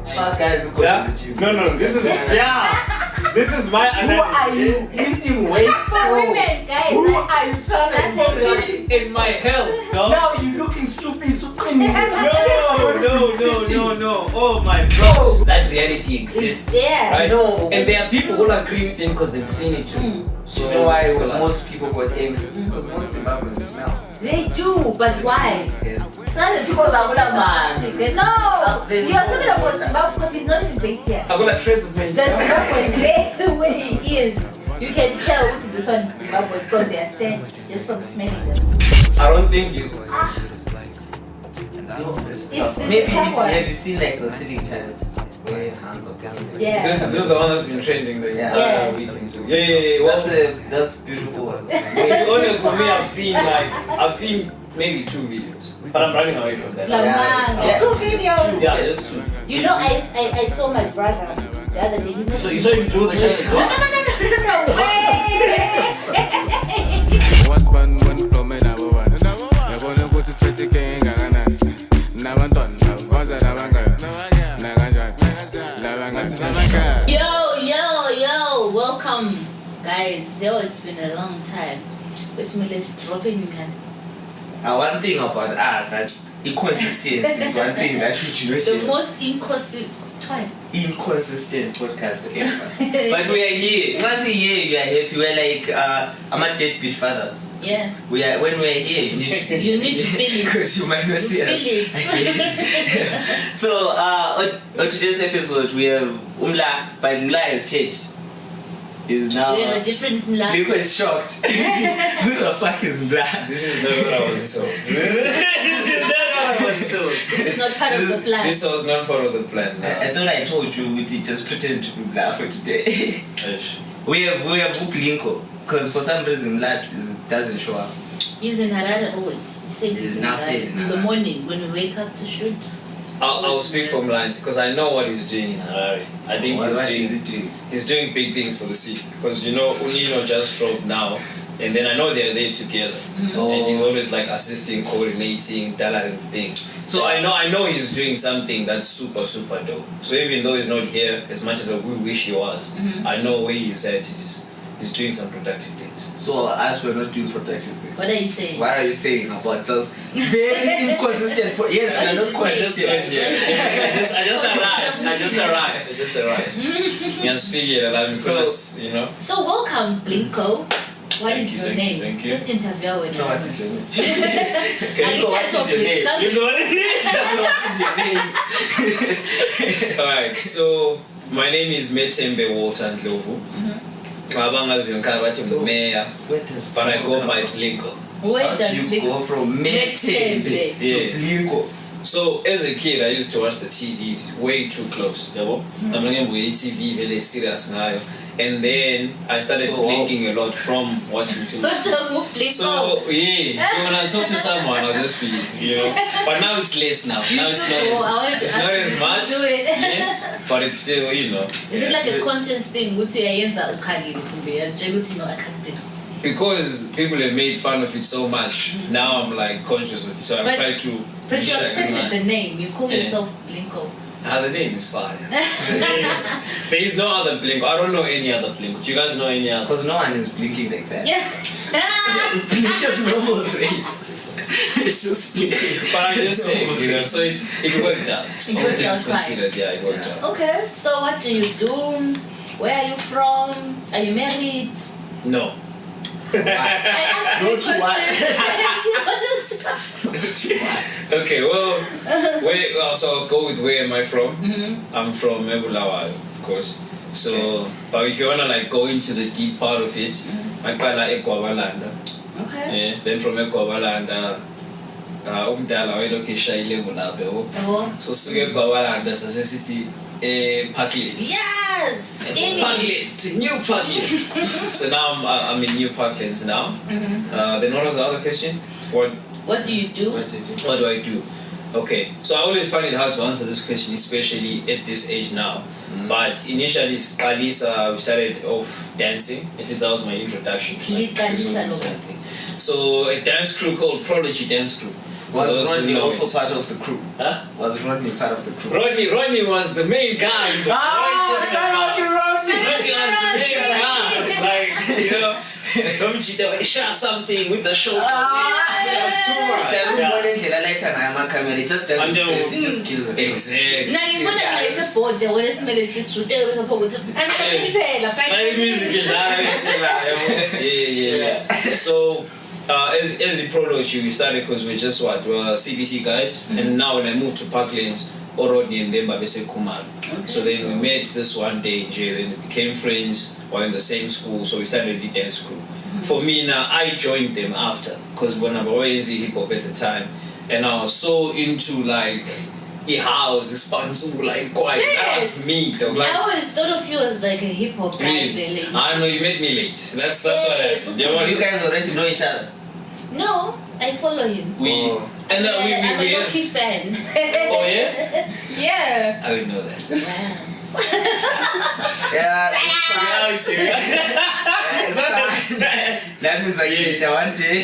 Fuck guys who go to the gym. No, this is this is my Who are you lifting weights For women, guys. Who are you trying That's to it. in my health, dog. Now you looking stupid, supreme. No. Oh my god. That reality exists. Yeah. I know. And there are people who are creeping because they've seen it too. So you know why most people got angry? Because most Zimbabweans smell. They do, but why? It's not Because I'm not man. No! You're talking about Zimbabwe because he's not even based here. I've got a trace of men. The Zimbabwe is the way he is. You can tell which is the son of Zimbabwe from their stance, just from smelling them. I don't think you. Maybe have you seen like the sitting challenge? Where your hands are down. Yeah. This is the one that's been trending the entire weekend. So yeah. Well, That's beautiful. to be honest, for me, I've seen maybe 2 videos, but I'm running away from that. Yeah. 2 videos. Yeah, just 2. You know, I saw my brother the other day. He's not So you saw him do the challenge? No. What's fun when plumbing number one? I wanna go to church again. Yo, welcome, guys. Yo, it's been a long time. Let's drop in, man. One thing about us, that inconsistency is one thing that we do. The most inconsistent podcast ever. But we are here. Once a year, we are happy. We're like I'm a deadbeat fathers. Yeah. We are when we are here. You need to You need to feel it. because you might not see us. Feel it. So on today's episode, we have Umla, but Umla has changed. He's now. We have a different life. Lico is shocked. Who the fuck is Umla? This is not what I was told. This is not what I was told. This is not part of the plan. This was not part of the plan. I thought I told you we just pretend to be Umla for today. we have Linko. Because for some reason, Mla doesn't show up. He's in Harare always. He says he's in Harare. In the morning when we wake up to shoot. I'll speak from lines because I know what he's doing in Harare. I think he's doing big things for the city. Because you know, Unino just dropped now, and then I know they're there together, and he's always like assisting, coordinating, tailoring things. So I know he's doing something that's super dope. So even though he's not here, as much as we wish he was, I know where he's at. He's doing some productive things. So as we're not doing productive things. What are you saying? What are you saying about those very inconsistent? Yes, we are not consistent. I just arrived. Yes, figured out because you know. So welcome, Blinko. What is your name? Thank you. Just interview with No, what is your name? What is your name? Alright, so my name is Metembe Walter Ndlovu. But I go by Blinko. Where does you go from Metembe to Blinko? So as a kid, I used to watch the TV way too close. I'm not going to TV very serious now. And then I started blinking a lot from watching TV. So yeah, so when I talk to someone, I'll just be, you know. But now it's less now. Now it's not as much. Yeah, but it's still, you know. Is it like a conscious thing? Because people have made fun of it so much, now I'm like conscious of it. So I'm trying to. But you accepted the name. You call yourself Blinko. The name is fire. There is no other Blinko. I don't know any other Blinko. Do you guys know any other? Because no one is blinking like that. Yeah. It's just normal rates. It's just blinking. But I'm just saying, you know, so it worked out. It worked out considered, yeah, it worked out. Okay, so what do you do? Where are you from? Are you married? No. I asked you Okay, well, so I'll go with where am I from? I'm from Ebulawa, of course. So, but if you wanna like go into the deep part of it, I call like Ekwabalanda. Okay. Yeah. Then from Ekwabalanda, umdala wayelokisha ilevel lapho. So suke Ekwabalanda sasesithi Parklet. Yes! Parklet, new Parklet. So now I'm in new Parklands now. Then what was the other question? What do you do? What do I do? Okay, so I always find it hard to answer this question, especially at this age now. But initially, we started off dancing. At least that was my introduction to like, so a dance crew called Prodigy Dance Crew. Was Rodney also part of the crew? Huh? Was Rodney part of the crew? Rodney was the main guy. Shout out to Rodney! Rodney was the main guy. Like, you know, don't cheat away, shot something with the shoulder. That's too much. It just doesn't it just kills it. Exactly. Now you want to play support the when it's made this route with a poet and Yeah. So as the prologue we started because we're just we're CBC guys, and now when I moved to Parklands, Rodney and then Babese Kumar. So then we met this one day in jail, and we became friends while in the same school, so we started the dance crew. For me now, I joined them after, because when I was in hip hop at the time, and I was so into like a house, expansion, like quite. That was me though. Like, I always thought of you as like a hip hop guy. Really? I know you met me late. That's what happened. You guys already know each other? No, I follow him. I'm a Loki fan. Oh yeah? Yeah. I would know that. Wow. Yeah. That means one day.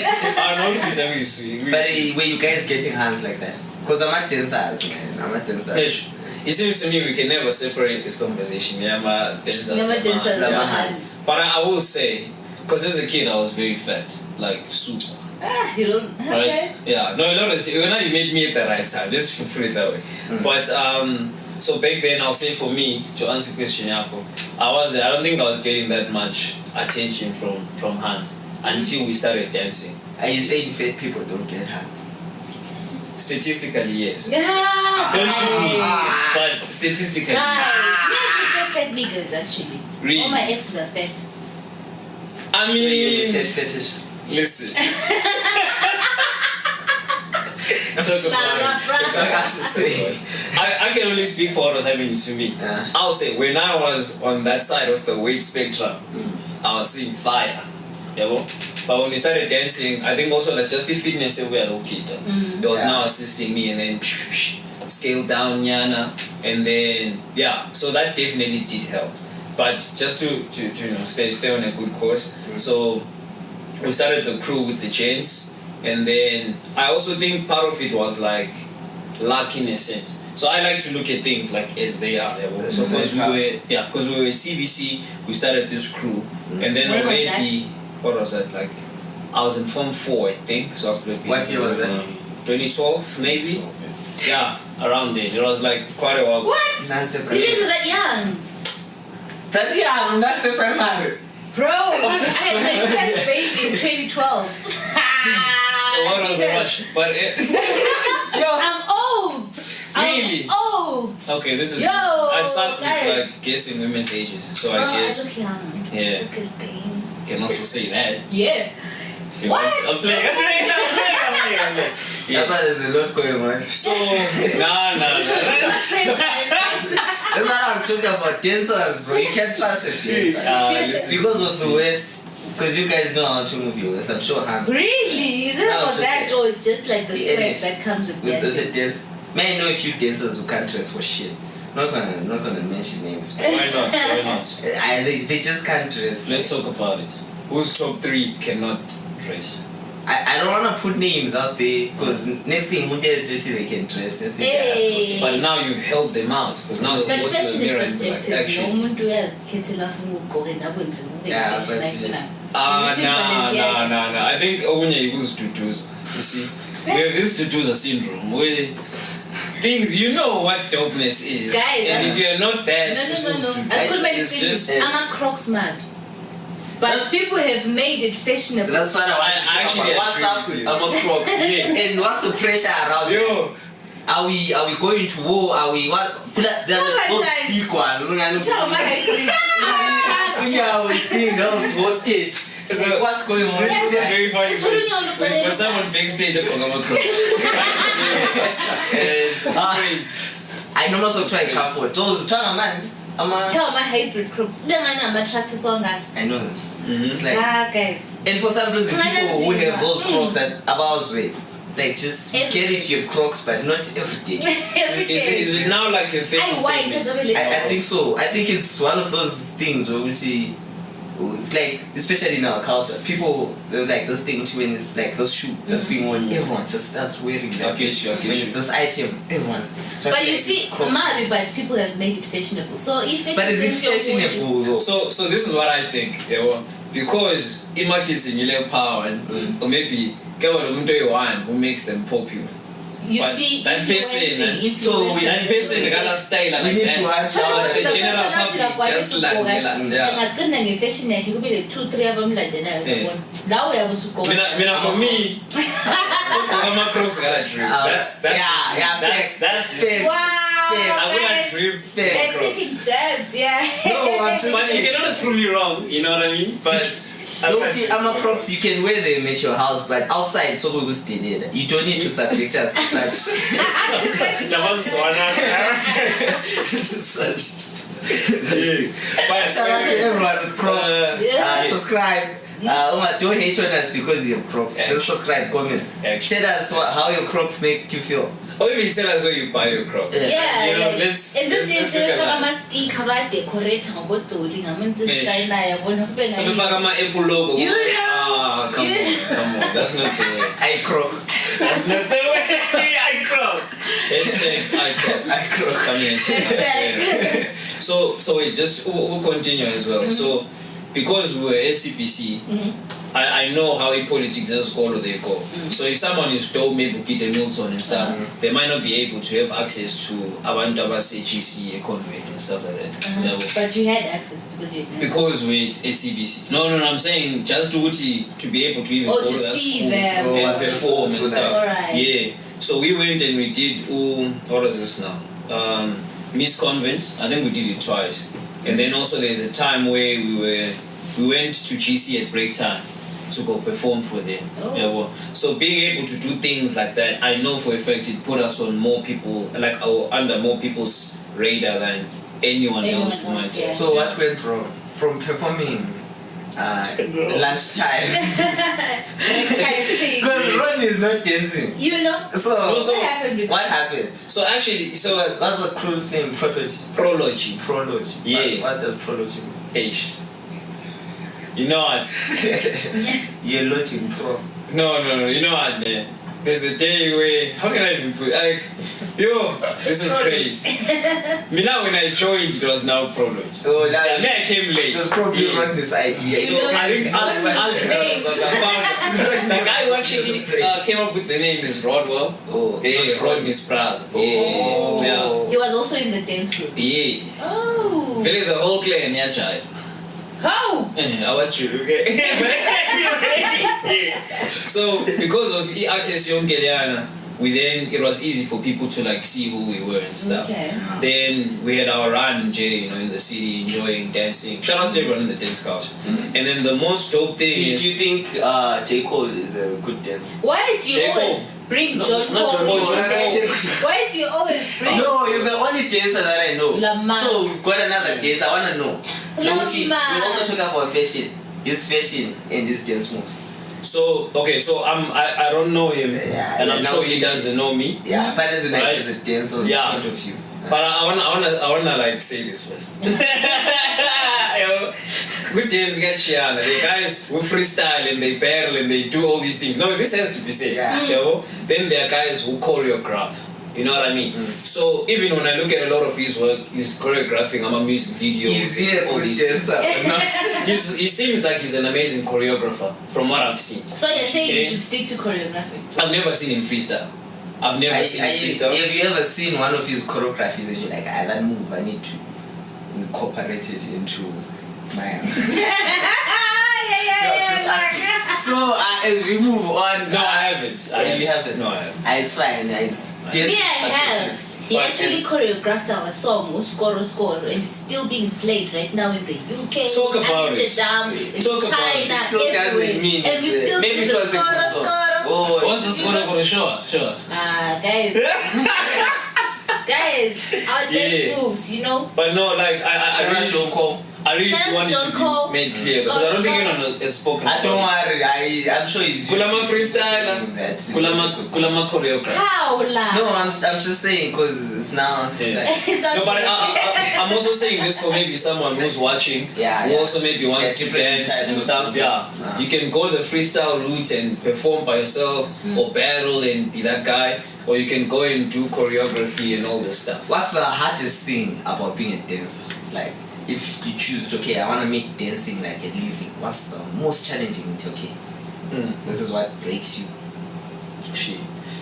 But were you guys getting hands like that? Because I'm at dancers, man. I'm at dancers. It seems to me we can never separate this conversation. Yeah, my dancers. Hands. But I will say, because as a kid I was very fat, like super. You don't. Okay. Right? Yeah. No, honestly, when you made me at the right time. Let's put it that way. But so back then, I'll say for me to answer the question, Yako, I don't think I was getting that much attention from hands until we started dancing. Are you saying fat people don't get hands? Statistically, yes. Yeah. Don't shoot me. But statistically. Guys, I prefer fat niggas actually. Really? All my exes are fat. I mean, fat fetish. Listen. I can only speak for what was happening to me. I'll say when I was on that side of the weight spectrum, I was seeing fire. But when we started dancing, I think also that's just the fitness we had okay. It was now assisting me, and then scale down Yana, and then so that definitely did help. But just to stay on a good course. So we started the crew with the chains, and then I also think part of it was like luck in a sense. So I like to look at things like as they are. So because we were at CBC, we started this crew, and then already what was that like? I was in Form 4, I think. So I was what year was that? 2012 maybe. Yeah, around there. It was like quite a while. What? You guys are that young. That young, that's a primary. Bro, I had my first baby in 2012. What was the rush? But I'm old. Really? I'm old. Okay, this is. Yo, I started guys. like guessing women's ages, so I guess. I look young. Yeah. It's a good thing. Can also say that. Yeah. What? I'm playing. Yeah, but there's a lot going on. So, nah. That's what I was talking about. Dancers, bro. You can't trust a dancer. Because of the West. Because you guys know how to move your West. I'm sure hands. Really? Is it about that, or it's just like the sweat that comes with dancing? The dance. May I know a few dancers who can't dress for shit? Not gonna mention names. Why not? They just can't dress. Let's talk about it. Who's top 3 cannot dress? I don't want to put names out there because next thing Mundia is dirty, they can dress. Next thing but now you've helped them out because now it's but fashion is subjective. Nah. I think Ogunye equals tutus. You see, we have this tutusa syndrome where things you know what dopeness is, guys. And if you're not that, No. It's just I'm a Crocs man. But people have made it fashionable. That's what I actually. What's up? I'm a Crocs. And what's the pressure around you? Are we going to war? Are we what? Big one. Hostage. So what's going on? This is a very funny place. When someone backstage at I know also try comfort. Those man. My hybrid Crocs. I know. It's like guys. And for some reason people who have those Crocs at about way. Like just get it, you have Crocs, but not every day. Is it now like a fashion statement? I think so. I think it's one of those things where we see It's like, especially in our culture, people like this thing too. When it's like this shoe that's being worn, everyone just starts wearing that. Okay, when it's this item, everyone. So but I feel you like see, it's crops. but people have made it fashionable. So if fashion But is it fashionable though? So this is what I think, because kids in power or maybe one who makes them popular. you but see, that person, so that person the kind of style like We need that. to have But the talent. general public just like yeah. fashion yakhe kube le 2-3 abamlandelayo Yeah. lawo uyabusugqoka Mina for me, I'm a Crocs got a dream. That's just fair. wow I would guys, like dream Fair. they're taking jabs yeah No, I'm just but you can always prove me wrong, you know what I mean? But I'm a Crocs, you can wear them at your house, but outside, so we will stay there. You don't need to subject us to such. that was one. But Shout out to everyone with Crocs. Yeah. Subscribe. Don't hate on us because you have Crocs. Just subscribe, comment. Actually. Tell us how your Crocs make you feel. or even tell us where you buy your Crocs. yeah, You know, yeah. let's and this let's is look at faka that. ama-sticker badecorate ngabodoli ngamentsishayina yabona kube So we fuck my Apple logo. You know. Ah, come on. That's not the way. I Croc. That's not the way. I Croc. I Croc. Come here. Hashtag. So wait, just we'll continue as well. So because we were SCPC, I know how politics just go to they go. So if someone is told maybe Bukit Milton and stuff, they might not be able to have access to Abantu Abase GC convent and stuff like that. Yeah, But you had access because you had because we're SCBC. No, I'm saying just to be able to even Oh, go to to that see school them. and Oh, perform and stuff. Alright. Yeah. So we went and we did what is this now? Miss Convent. I think we did it twice. And then also there's a time where we went to GC at break time to go perform for them. Oh. Yeah, well, so being able to do things like that, I know for a fact it put us on more people, like under more people's radar than anyone else who might. yeah. So what went wrong? From performing lunchtime. Because Ron is not dancing. You know? So What happened with what happened? So actually, What's the crew's name? Prology. Prology. Yeah. What does prology mean? H. You know what? You're lodging pro. No. You know what? There's a day where how can I even put like, yo, this is crazy. Me now when I joined, it was now Prology. Oh, Yeah, me I came late. just probably Yeah. run this idea. So I think as the guy who actually came up with the name is Rodwell. Oh. Yeah, Rodney's brother. Oh. Yeah. He was also in the dance group. Yeah. Oh. Really, the whole clan, yeah, child. How? I want you, okay? Yeah. So, because of access to Geliana, it was easy for people to like see who we were and stuff. Okay. Then we had our run, Jay, in the city, enjoying dancing. Shout out to everyone in the dance culture. And then the most dope thing Do is. you think J. Cole is a good dancer? Why do you J. Cole. always bring No, John it's not Paul John into Paul. this? Why do you always bring No, he's the only dancer that I know. Lama. So we've got another dancer. I want to know. Lama. We also talk about fashion. His fashion and his dance moves. So, okay, so I don't know him, Yeah, and I'm now sure he he- doesn't know me. Yeah, but as Right. a dancer's Yeah. point of view. But I wanna like say this first. Yo, good days get Chiana. The guys who freestyle and they battle and they do all these things. No, this has to be said. Yeah. Yo, then there are guys who choreograph. You know what I mean? So even when I look at a lot of his work, he's choreographing. I'm a music video. He's here, all good these things. dancer. He seems like he's an amazing choreographer from what I've seen. So you're saying you Okay. should stick to choreography? I've never seen him freestyle. I've never seen him freestyle. Have you ever seen one of his choreographies and you're like, that move, I need to incorporate it into my... Just asking. So as we move on... No, I haven't. You haven't? No, I haven't. It's fine. It's Me, I have. He But- actually choreographed our song, Score, and it's still being played right now in the UK, Talk about it. Amsterdam, in Talk about China, it. Still everywhere. doesn't mean and we it's, still maybe do it the was a good song. score. Oh, What's the score going to show us? Show us. Guys, guys, our dance Yeah. moves, you know. But no, like Shout out I to Uncle. I really Shout out to want it John to Cole. be made clear because I don't think anyone has spoken. I don't about worry. I'm sure he's. Kulama freestyler. Kulama choreographer. How la? No, I'm just saying because it's now. It's Yeah. like, It's No, but okay. I'm also saying this for maybe someone who's watching, who also maybe wants to different dance types and of stuff. dances. Yeah, you can go the freestyle route and perform by yourself, or battle and be that guy, or you can go and do choreography and all this stuff. what's the hardest thing about being a dancer? It's like if you choose, okay, I want to make dancing like a living. What's the most challenging? It's okay. This is what breaks you. Shit.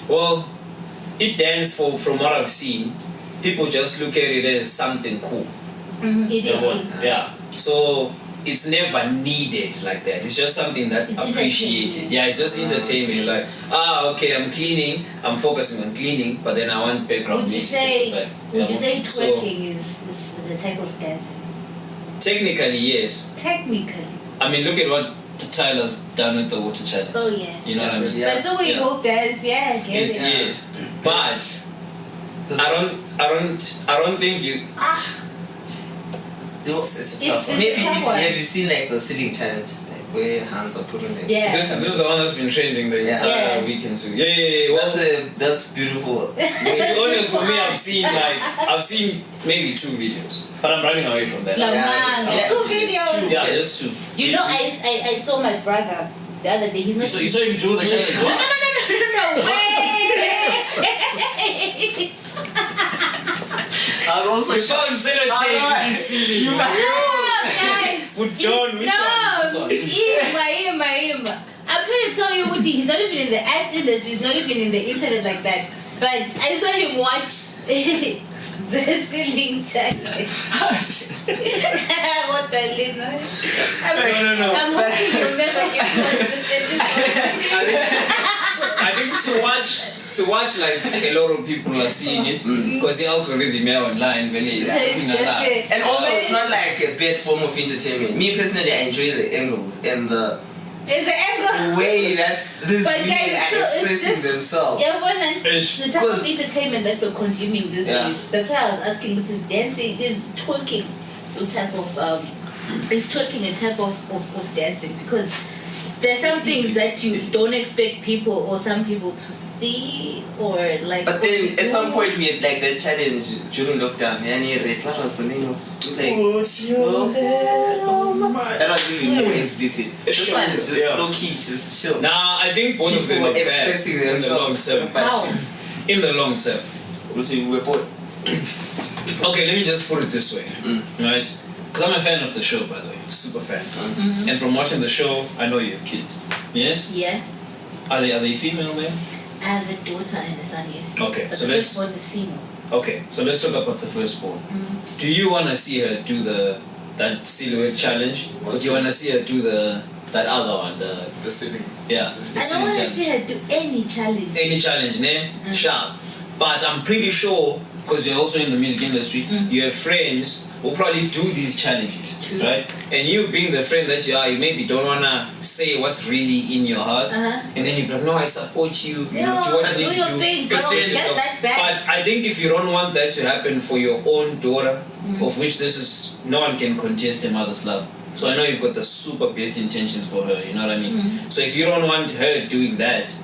Well, it dance from what I've seen, people just look at it as something cool. It is. Yeah. So it's never needed like that. It's just something that's It's appreciated. entertainment. Yeah, it's just entertainment. Like, okay, I'm cleaning, I'm focusing on cleaning, but then I want background Would you music. say? Like, Would you say so, twerking is a type of dancing? technically, yes. Technically. I mean, look at what Tyler's done with the water challenge. Oh yeah. You know what I mean? Yeah. But so when you go dance, yeah, I get It's it. yes, but I don't think you. It's It's tough. a Maybe tough one. have you seen like the ceiling challenge, like where hands are put on it? Yeah. This is the one that's been trending the entire Yeah. weekend too. Yeah. Well, That's beautiful. to be honest, for me, I've seen maybe 2 videos, but I'm running away from that. La Yeah. manga. Yeah. 2 videos. Yeah, just 2. You know, I saw my brother the other day. He's not. You saw him do the challenge. No. Wait. I was also You saw him sellotape this ceiling. Guys. With John, which one? Ima. I'm trying to tell you, Woody, he's not even in the ads industry, he's not even in the internet like that. But I saw him watch the ceiling challenge. What the hell? No. I'm hoping you'll never get to watch this episode. I think to watch like a lot of people are seeing it because the algorithm here online really is So it's just good. And also, it's not like a bad form of entertainment. Me personally, I enjoy the angles and the In the angle. way that these But people guys, are so it's expressing just- themselves. Yeah, the type of Because- entertainment that we're consuming these Yeah. days. That's why I was asking, what is dancing? Is twerking a type of is twerking a type of dancing? Because there's some things that you don't expect people or some people to see or like. But what then to at some do. point we had like the challenge during lockdown. What was the name of it? Like, that was even more explicit. This one is just low key, just chill. Nah, I think both of them People are bad expressing in the long themselves. term. How? In the long term. We're bored. Okay, let me just put it this way, right? Because I'm a fan of the show, by the way, super fan. And from watching the show, I know you have kids. Yes? Yeah. Are they female, man? I have a daughter and a son, yes. Okay, But so the let's- first one is female. Okay, so let's talk about the firstborn. Do you want to see her do that silhouette challenge, or do you want to see her do that other one, The ceiling. yeah? The I don't silly want to challenge? see her do any challenge. Any challenge, ne? Sharp. But I'm pretty sure, because you're also in the music industry, you have friends who probably do these challenges, True. right? And you being the friend that you are, you maybe don't wanna say what's really in your heart, and then you be like, no, I support you. You know, do what you do need to your do. thing, but Express don't get yourself. that bad. But I think if you don't want that to happen for your own daughter, of which this is, no one can contest a mother's love. So I know you've got the super best intentions for her, you know what I mean? So if you don't want her doing that,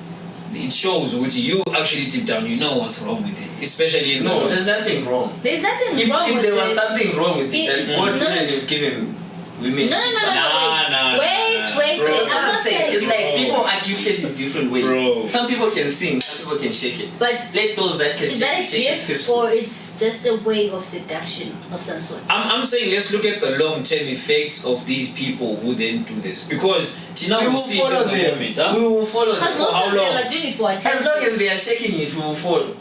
it shows what you actually deep down, you know what's wrong with it. Especially in No, the there's nothing wrong. There's nothing If wrong with there was it. something wrong with it, It's then what not- children you've given women? No, Nah, wait. bro. That's what I'm I'm not saying. It's saying. like people are gifted in different ways. Bro. Some people can sing, some people can shake it. But Let those that can is that a shake it gift peacefully. or it's just a way of seduction of some sort? I'm saying let's look at the long-term effects of these people who then do this. Because Tina We will will see it follow in the them. moment. Huh? We will follow Because them. most how of them long? are doing it for attention. As long as they are shaking it, we will follow.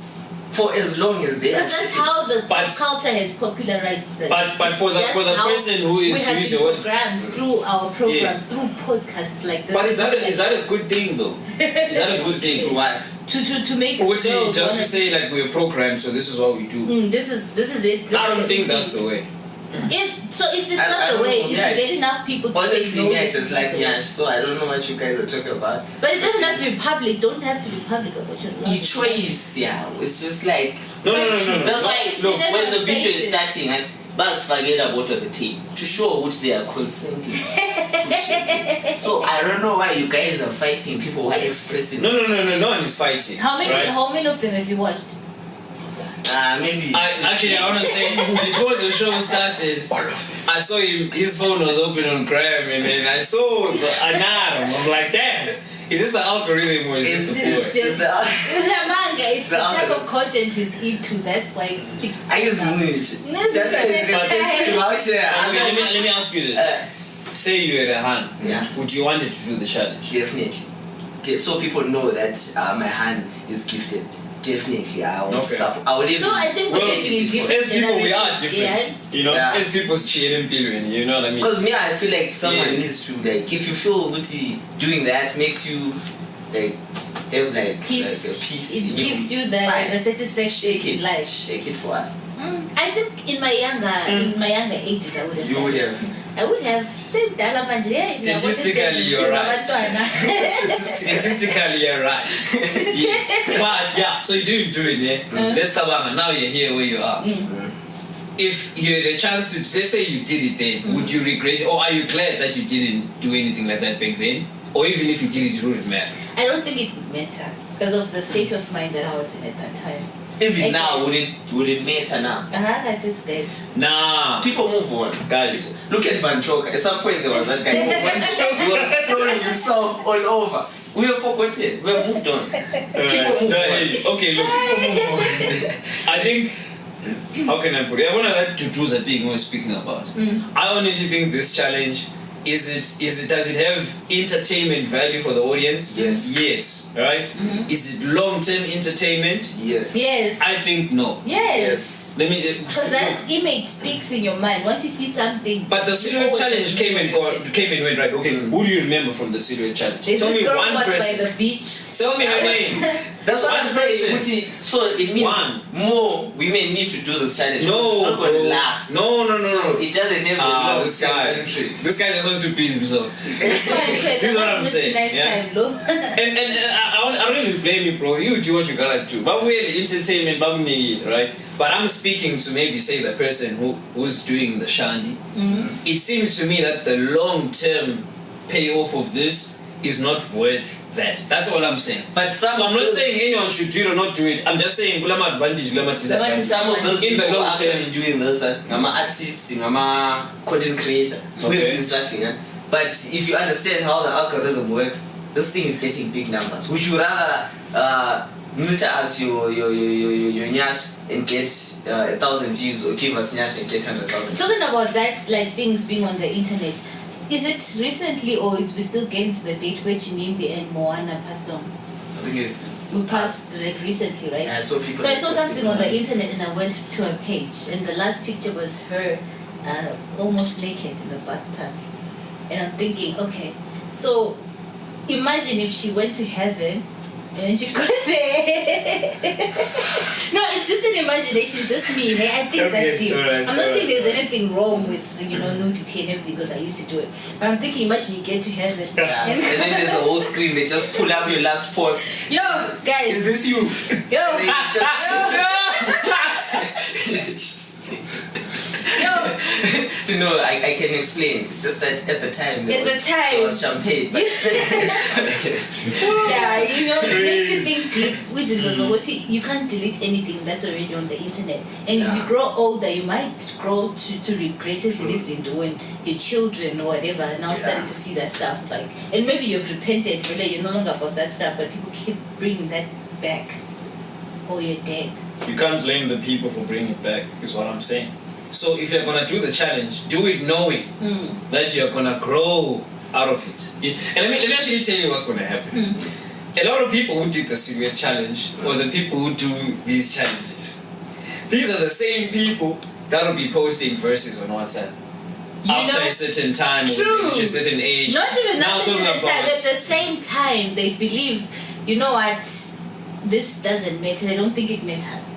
For as long as they are Because that's shaking. how the But- culture has popularized this. But for the That's how person who is we to have use been your words. programmed through our programs, through podcasts like this. But is that a good thing though? Is that a good thing? To what? to make Or would you girls just wanna- to say like we're programmed, so this is what we do? this is it. I don't think that's the way. If it's I not the don't way, know, if yeah. you get enough people to say Honestly, no, yeah, this just is like not the way. Yash. So I don't know what you guys are talking about. But it doesn't have to be public. Don't have to be public about your love. You choice, yeah. It's just like No. that's why They look never when the video face is it. starting, forget about the tape to show which they are consenting to shake it. So I don't know why you guys are fighting people who are expressing. No one is fighting. How many of them have you watched? Maybe. I want to say, before the show started, I saw him, his phone was open on Graham, and then I saw an alarm. I'm like, damn, is this the algorithm or is this the It's It's the manga. It's the type algorithm. of content he's into. That's why it keeps. I guess coming up. Let me ask you this. Say you had a hand. Yeah. Would you want it to do the challenge? Definitely. So people know that my hand is gifted. Definitely, I would Okay. I would even. So I think we're getting different. As people, we are different. Yeah. You know, Yeah. as people's cheating billion, you know what I mean? Because me, I feel like someone Yeah. needs to like. If you feel guilty doing that, makes you like have like Peace. like a peace. It in gives you It's fine. the satisfaction Shake it, in life. Shake it for us. I think in my younger ages, I would have. You done would it. have. I would have said dala manje. Yeah, Statistically, you're right. Statistically, you're right. Yes. But yeah, so you didn't do it, yeah? Let's talk about now you're here where you are. If you had a chance to, let's say you did it then, would you regret it? Or are you glad that you didn't do anything like that back then? Or even if you did it, wouldn't matter? I don't think it would matter because of the state of mind that I was in at that time. Even I now, guess. would it matter now? I just guys. Nah. People move on. Guys. Look at Van Choker. At some point, there was that guy. Van Choker was throwing himself all over. We have forgotten. We have moved on. People move on. Okay, look. I think, how can I put it? One of that to-dos I think we're speaking about. I honestly think this challenge, does it have entertainment value for the audience? Yes. Yes, right? Is it long-term entertainment? Yes. Yes. I think no. Yes. Let me. Because that image sticks in your mind once you see something. But the silhouette always challenge came and went, right? Okay, who do you remember from the silhouette challenge? There's Tell this me girl one was by person. the beach. Tell me her name. That's what One I'm saying. person. Uti. So it means more women need to do this challenge. No, it's not going to bro. last. No. So it doesn't have a long This guy just wants to please himself. That's why I said This is what I'm that's saying. nice Yeah. time, Lo. And I don't even blame you, bro. You do what you gotta do. But we're entertainment, right? But I'm speaking to maybe say the person who's doing the shandy. It seems to me that the long-term payoff of this is not worth that. That's all I'm saying. But So I'm not saying anyone should do it or not do it. I'm just saying kulama advantage, kulama disadvantage. some of those in the people long are term. actually doing this. I'm an artist, I'm a content creator. We've Okay. been struggling. But if you understand how the algorithm works, this thing is getting big numbers. Would you rather nurture as your nyash and get 1,000 views, or give us nyash and get 100,000? Talking about that, like things being on the internet, is it recently or is we still getting to the date where Chinimbi and Moana passed on? I think We passed like recently, right? I saw people. So I saw something on the internet and I went to a page and the last picture was her almost naked in the bathtub. And I'm thinking, okay, so imagine if she went to heaven and she got there. No, it's just an imagination, it's just me. I think that deep. Alright, I'm not saying there's anything wrong with, nudity and everything because I used to do it. But I'm thinking, imagine you get to heaven. Yeah. And then there's a whole screen, they just pull up your last post. Yo, guys. Is this you? Yo. To know, I can explain. It's just that at the time there was champagne. But Yeah, it makes you think deep. You can't delete anything that's already on the internet. And if you grow older, you might grow to regret it when your children or whatever now starting to see that stuff. And maybe you've repented, you're no longer about that stuff, but people keep bringing that back. Or you're dead. You can't blame the people for bringing it back, is what I'm saying. So if you're gonna do the challenge, do it knowing that you're gonna grow out of it. And let me actually tell you what's gonna happen. A lot of people who did the silhouette challenge, or the people who do these challenges, these are the same people that will be posting verses on WhatsApp. After a certain time, or reach a certain age. Not even Now after a talking certain time. about- At the same time, they believe, you know what, this doesn't matter. They don't think it matters.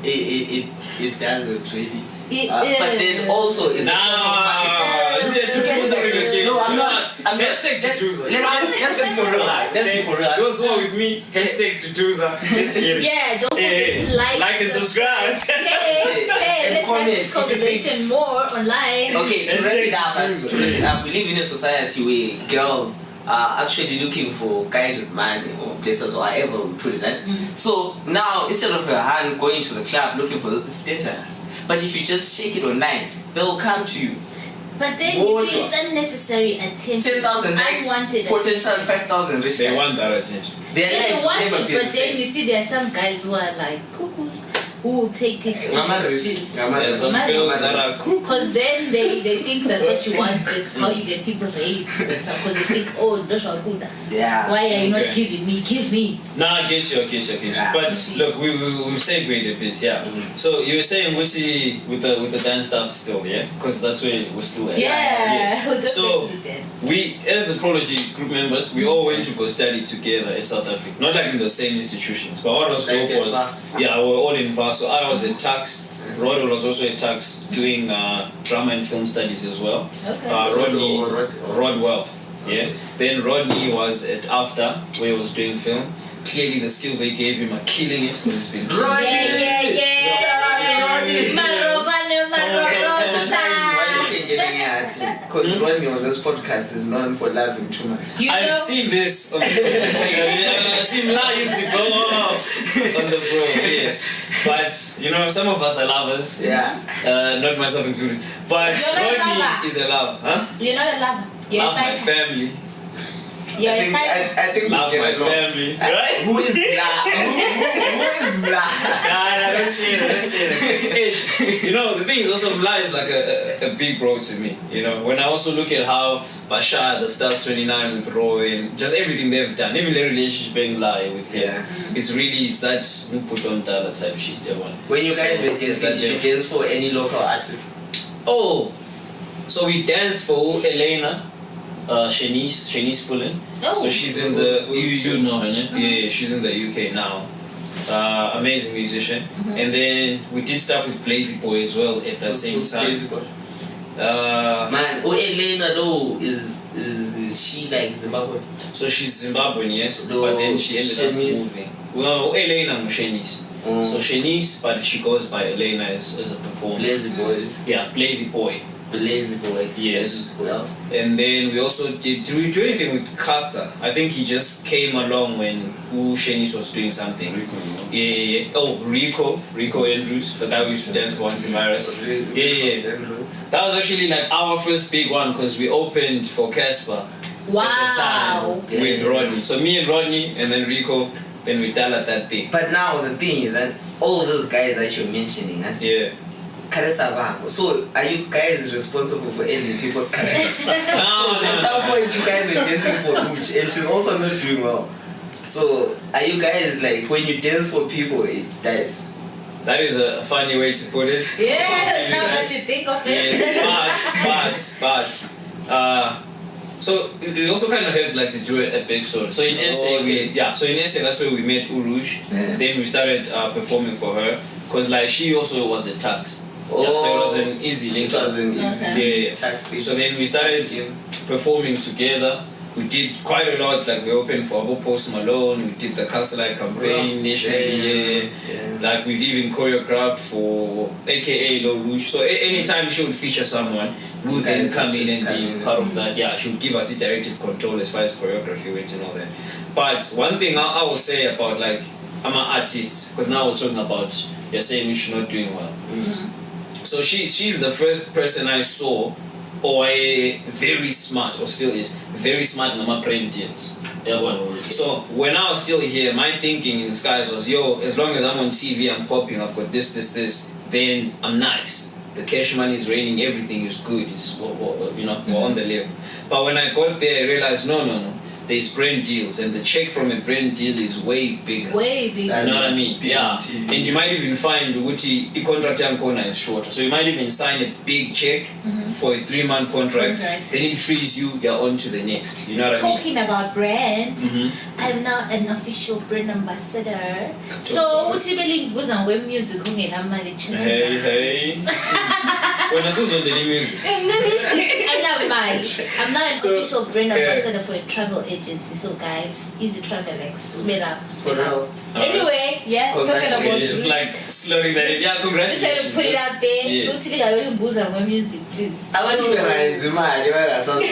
it does already. But then also it's a form of marketing. No, I'm not. Hashtag Tutuza. Let's be for real. Let's be for real. Those who are with me, hashtag Tutuza. Yeah, don't forget to like and subscribe. Share. Let's have this conversation more online. Okay, to wrap it up, we live in a society where girls are actually looking for guys with money or places or however we put it. Right? So now instead of a hand going to the club looking for it's dangerous. But if you just shake it online, they'll come to you. But then you see it's unnecessary attention. 10,000 likes, unwanted potential 5,000 rich. They want that attention. They want it, but then you see there are some guys who are like cuckoos who will take it to There's some girls that are cool. because then they think that's what you want. That's how you get people paid. Because they think, oh, Yeah. why are you not giving me? Give me. Nah, I get you. Yeah. But look, we've segued a bit, yeah. So you were saying Wuchi with the dance stuff still, yeah? Because that's where we're still at. Yeah. Yes. So we, as the Prodigy group members, we all went to go study together in South Africa. Not like in the same institutions, but what was dope was, yeah, we were all in VAR. So I was at Tux. Rod was also at Tux doing drama and film studies as well. Okay. Rodwell. Yeah. Then Rodney was at After, where he was doing film. Clearly, the skills they gave him are killing it because he's been killing it. Yeah. Shout out to Rodney. Because Rodney on this podcast is known for laughing too much. I've seen this. I've seen lies to go off on the bro, yes. But, some of us are lovers. Yeah. Not myself included. But Rodney is a lover. Huh? You're not a lover. You're love a my fighter. family. You're a fighter. I think Love we my get it wrong. family. Right? Who is blah? Who is blah? Nah, don't say it. The thing is also Mla is like a big bro to me. When I also look at how Bashar, the Stars 29 with Roy, and just everything they've done, even the relationship being Mla with him, it's that put on Tala type shit. When you guys were dancing, did you dance for any local artists? Oh, so we danced for Elena. Shanice Pullen. Oh. So she's in the you know her, yeah, she's in the UK now. Amazing musician. And then we did stuff with Blazy Boy as well at the same time. Blazy Boy? Man, Elena though is she like Zimbabwe? So she's Zimbabwean, yes, No, but then she ended up Shanice. moving. Well, Elena and Shanice. So Shanice, but she goes by Elena as a performer. Blazy Boys. Yeah, Blazy Boy. Blazy Boy. Yes. Who else? And then we also did we do anything with Carter? I think he just came along when Shanice was doing something. Rico. Yeah. Oh, Rico Andrews, the guy we used to dance for Antivirus. Yeah. That was actually like our first big one because we opened for Casper. Wow. At the time with Rodney. So me and Rodney and then Rico, then we tell at that thing. But now the thing is that all those guys that you're mentioning, Yeah. So are you guys responsible for ending people's careers? No. At some point you guys were dancing for Uch and she's also not doing well. So are you guys like when you dance for people it dies? That is a funny way to put it. Yeah, now that you think of it. Yes, but so we also kind of had like to do a big story. So in SA, so in SA that's where we met Urush. Then we started performing for her because like she also was a tax. So it was an easy link. It was an easy Yeah. tax. So then we started performing together. We did quite a lot, like we opened for Abu Post Malone, we did the Castlelight campaign nationally, like we've even choreographed for AKA Low Rouge. So anytime she would feature someone, we would then come in and be part of that. Yeah, she would give us the directive control as far as choreography went and all that. But one thing I will say about like, I'm an artist, because now we're talking about, you're saying she's not doing well. So she's the first person I saw very smart, or still is very smart Nama Prentians. So when I was still here, my thinking in the skies was, as long as I'm on TV, I'm popping, I've got this, then I'm nice. The cash money is raining, everything is good, we're on the level. But when I got there, I realized, no. There's brand deals, and the check from a brand deal is way bigger. Way bigger. You know what I mean? Yeah. And you might even find the contract corner is shorter. So you might even sign a big check for a 3-month contract. Then it frees you, you're on to the next. You know what I mean? Talking about brand, I'm now an official brand ambassador. So ultimately buza music ungena mali Hey. When I saw the music. I love mali. I'm now an official brand ambassador for a travel agency. So guys, Easy Travelex, spell up. Anyway, yeah, talking about just like slowing that in. Yeah, congratulations. Just had to put it out there. Don't think I will buza music, please. I want you to raise mali wala sasa.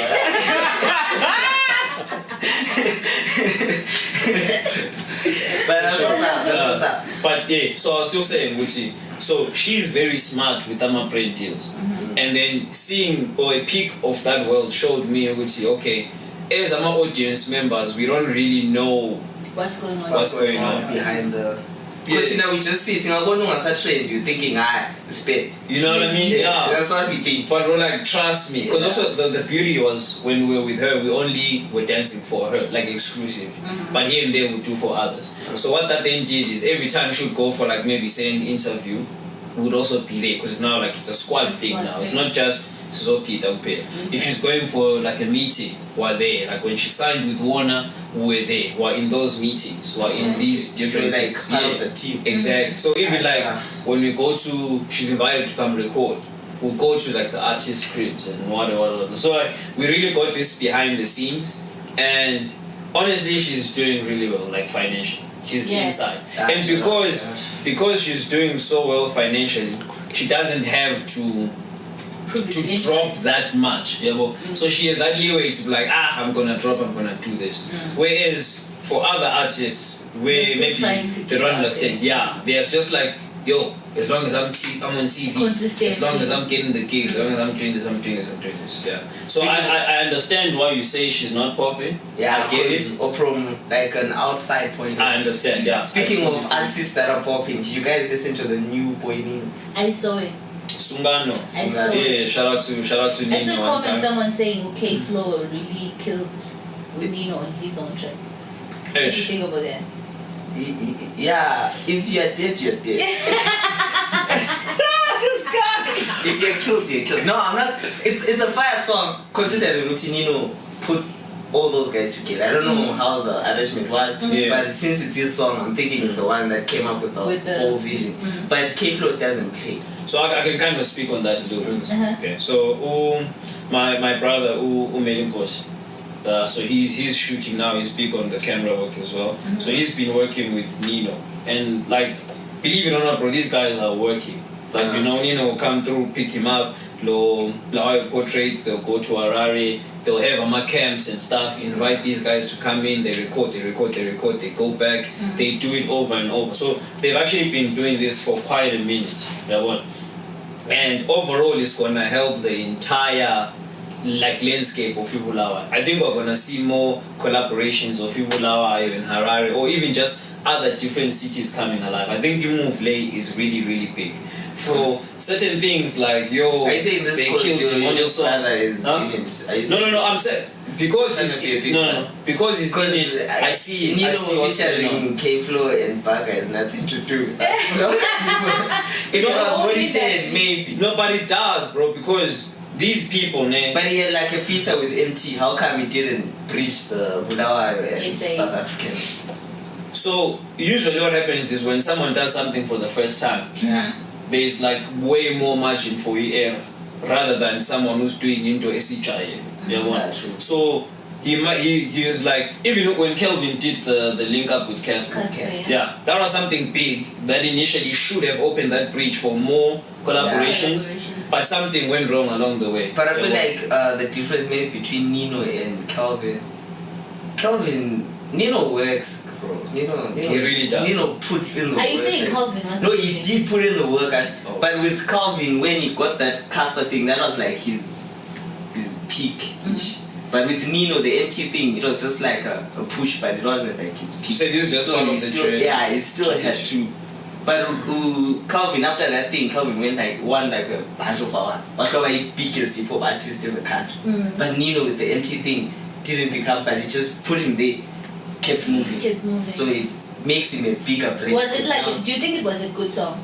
But that's what's up. But yeah, so I was still saying, Gucci. So she's very smart with Amaprint deals, and then seeing a peak of that world showed me, Gucci. Okay, as our audience members, we don't really know what's going on. What's going on behind the. Because we just see, trend, you're thinking, it's paid. You know what I mean? Yeah. That's what we think. But we're like, trust me. Because also the beauty was when we were with her, we only were dancing for her, like exclusively. But here and there we do for others. So what that then did is every time she would go for like maybe say an interview, we would also be there. Because now like it's a squad thing now. It's not just Suzuki that we pay. If she's going for like a meeting, we're there. Like when she signed with Warner, we're there. We're in those meetings. We're in these different like part of the team. Exactly. So even like when we go to, she's invited to come record. We'll go to like the artist cribs and whatever. So like we really got this behind the scenes, and honestly, she's doing really well, like financially. She's inside, and because she's doing so well financially, she doesn't have to drop that much. So she has that leeway to be like, I'm gonna drop, I'm gonna do this. Whereas for other artists, where maybe they don't understand, there's just like, yo, as long as I'm on TV, as long as I'm getting the gigs, as long as I'm doing this, I'm doing this. Yeah. So I understand why you say she's not popping. Yeah, I get it. Or from like an outside point of view. I understand. Yeah. Speaking of artists that are popping, did you guys listen to the new Boy Nino? I saw it. Sungano. I saw it. Shout out to Nino. I saw a comment someone saying K-Flow really killed Nino on his own track. What do you think about that? Yeah, if you're dead, you're dead. This guy. If you're killed, you're killed. No, I'm not. It's a fire song. Considering Nino put all those guys together. I don't know how the arrangement was, but since it's his song, I'm thinking it's the one that came up with the whole vision. But K-Flow doesn't play. So I can kind of speak on that a little bit. Okay. So my brother Umelinkos. So he's shooting now. He's big on the camera work as well. So he's been working with Nino, and like, believe it or not, bro, these guys are working. Like Nino will come through, pick him up, portraits. They'll go to Harare. They'll have camps and stuff. Invite these guys to come in. They record. They go back. They do it over and over. So they've actually been doing this for quite a minute. And overall, it's gonna help the entire like landscape of Ibulawa. I think we're gonna see more collaborations of Ibulawa, even Harare, or even just other different cities coming alive. I think Imuvle is really, really big. For certain things like, yo, are you saying this they killed him on your song? No, I'm saying because because he's in it. I see Nino what's going on. featuring K-Flow and Baga has nothing to do with that. If it was audited, maybe. No, but it does, bro, because these people, but he had like a feature with MT. How come he didn't breach the Bulawa South African? So usually what happens is when someone does something for the first time, there's like way more margin for ER rather than someone who's doing into SHI. So he was like, even when Kelvin did the link up with Casper, that was something big that initially should have opened that bridge for more collaborations, but something went wrong along the way. But I feel like the difference maybe between Nino and Kelvin, Nino works, bro. Nino he really does. Nino puts in the work. Are you saying Calvin was? No, he did put in the work. But with Calvin, when he got that Casper thing, that was like his peak. But with Nino, the empty thing, it was just like a push, but it wasn't like his peak. So this is just one of the trade. Yeah, it still had to. But Calvin, after that thing, Calvin won like a bunch of awards. That's why he biggest hip hop artist in the country. But Nino with the empty thing didn't become, but he just put him there. Kept moving. So it makes him a bigger player. Was it like? Do you think it was a good song?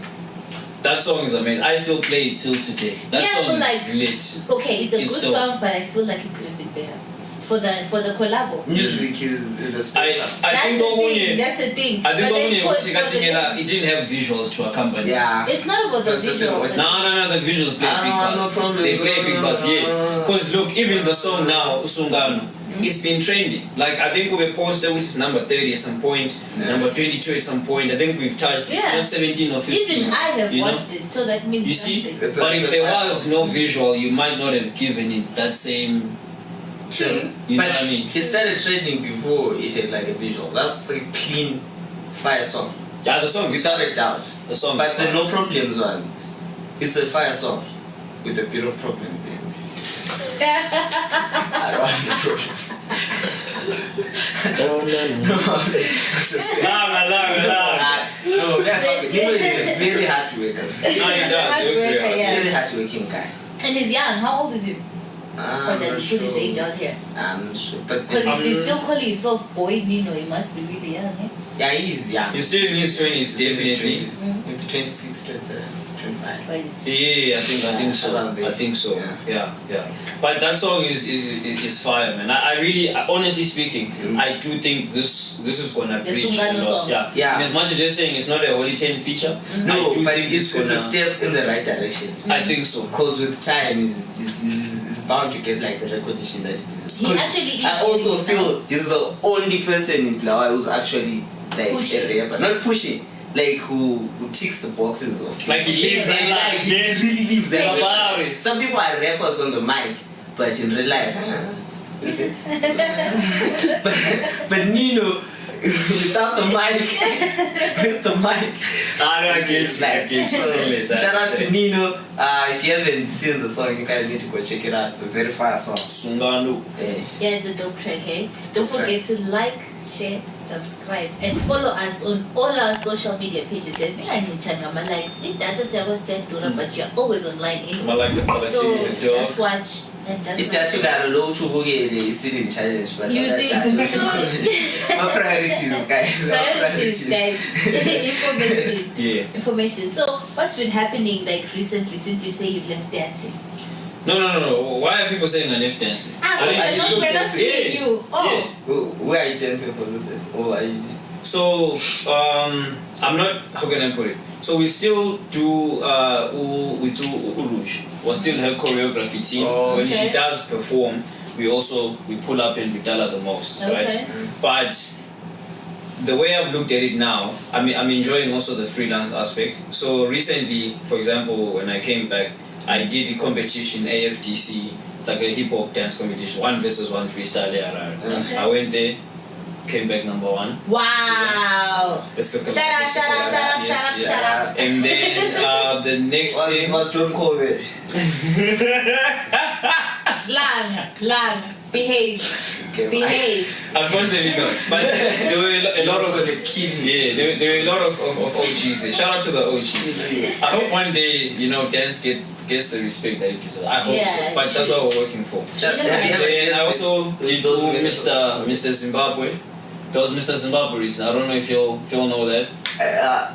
That song is amazing. I still play it till today. That song is lit. Okay, it's a good song, but I feel like it could have been better. for the collabo. Music is a special. That's the thing. I think But it didn't have visuals to accompany. Yeah. it's not about the It's just visuals. No, the visuals play big parts. No problem. They play big parts, yeah. Because look, even the song now, Usungano, it's been trending. Like I think we were posted, which is number 30 at some point, number 22 at some point. I think we've touched it's not 17 or 15. Even I have you watched it, so that means You something. see, but if there was no visual, you might not have given it that same. True. You know But what I mean? it started trending before it had like a visual. That's a clean fire song. Yeah, the song is Without a doubt. the song. But is the fine. no problems one, it's a fire song with a bit of problems in it. I don't want the problems. No. No, Nino is a very hardworking. No, he does. He looks very hard. Yeah. Very hardworking guy. And he's young. How old is he? Or does he put his age out here? I'm not sure. But Because if he's still calling himself boy Nino, he must be really young, eh? yeah, he is young. He's still in his 20s, definitely. Maybe 26, let's say. 25. But it's Yeah, I think so. around there. I think so. Yeah. Yeah. But that song is fire, man. I really, honestly speaking, I do think this is gonna The reach a Sungano lot. song. Yeah. Yeah. And as much as you're saying it's not a Holy 10 feature, No, I do but think it's a gonna. step in the right direction. I think so. Because with time, is bound to get like the recognition that it is. He 'Cause actually is I also getting it feel he's the only person in Plawa who's actually like Pushing. a rapper, not pushing, like who ticks the boxes of. Like he lives that Like life. he really lives that Think life. about it. Some people are rappers on the mic, but in real life, you see. but Nino, without the mic, with the mic. I guess. Shout out to Nino. If you haven't seen the song, you guys need to go check it out. It's a very fast song. Sungano. Yeah, it's a dope track, eh? Don't forget to like, share, subscribe, and follow us on all our social media pages. There's no like see that's a but you're always online anyway. So just watch and just It's actually a low to the city challenge, but using my priorities, guys. priorities, guys. Yeah. Information. So what's been happening like recently since you say you've left dancing? No. Why are people saying I left dancing? We're not seeing you. Oh. Where are you dancing for this? Oh, are you? So I'm not. How can I put it? So we still do Uruj. We still have choreography team. Oh, when okay. she does perform, we pull up and we tell her the most, Okay. right? But the way I've looked at it now, I'm enjoying also the freelance aspect. So recently, for example, when I came back, I did a competition, AFDC, like a hip hop dance competition, 1 versus 1 freestyle. Okay. I went there, came back number 1. Wow. Let's go. Shut up. And then the next thing. What's don't call it? Lang. Behave. Unfortunately not. But there were a lot of the kid. yeah, there were a lot of OGs there. Shout out to the OGs. I hope one day, dance gets the respect that it deserves. I hope so. But that's what we're working for. And I also did do Mr. Zimbabwe. There was Mr. Zimbabwe recently. I don't know if you'll know that. I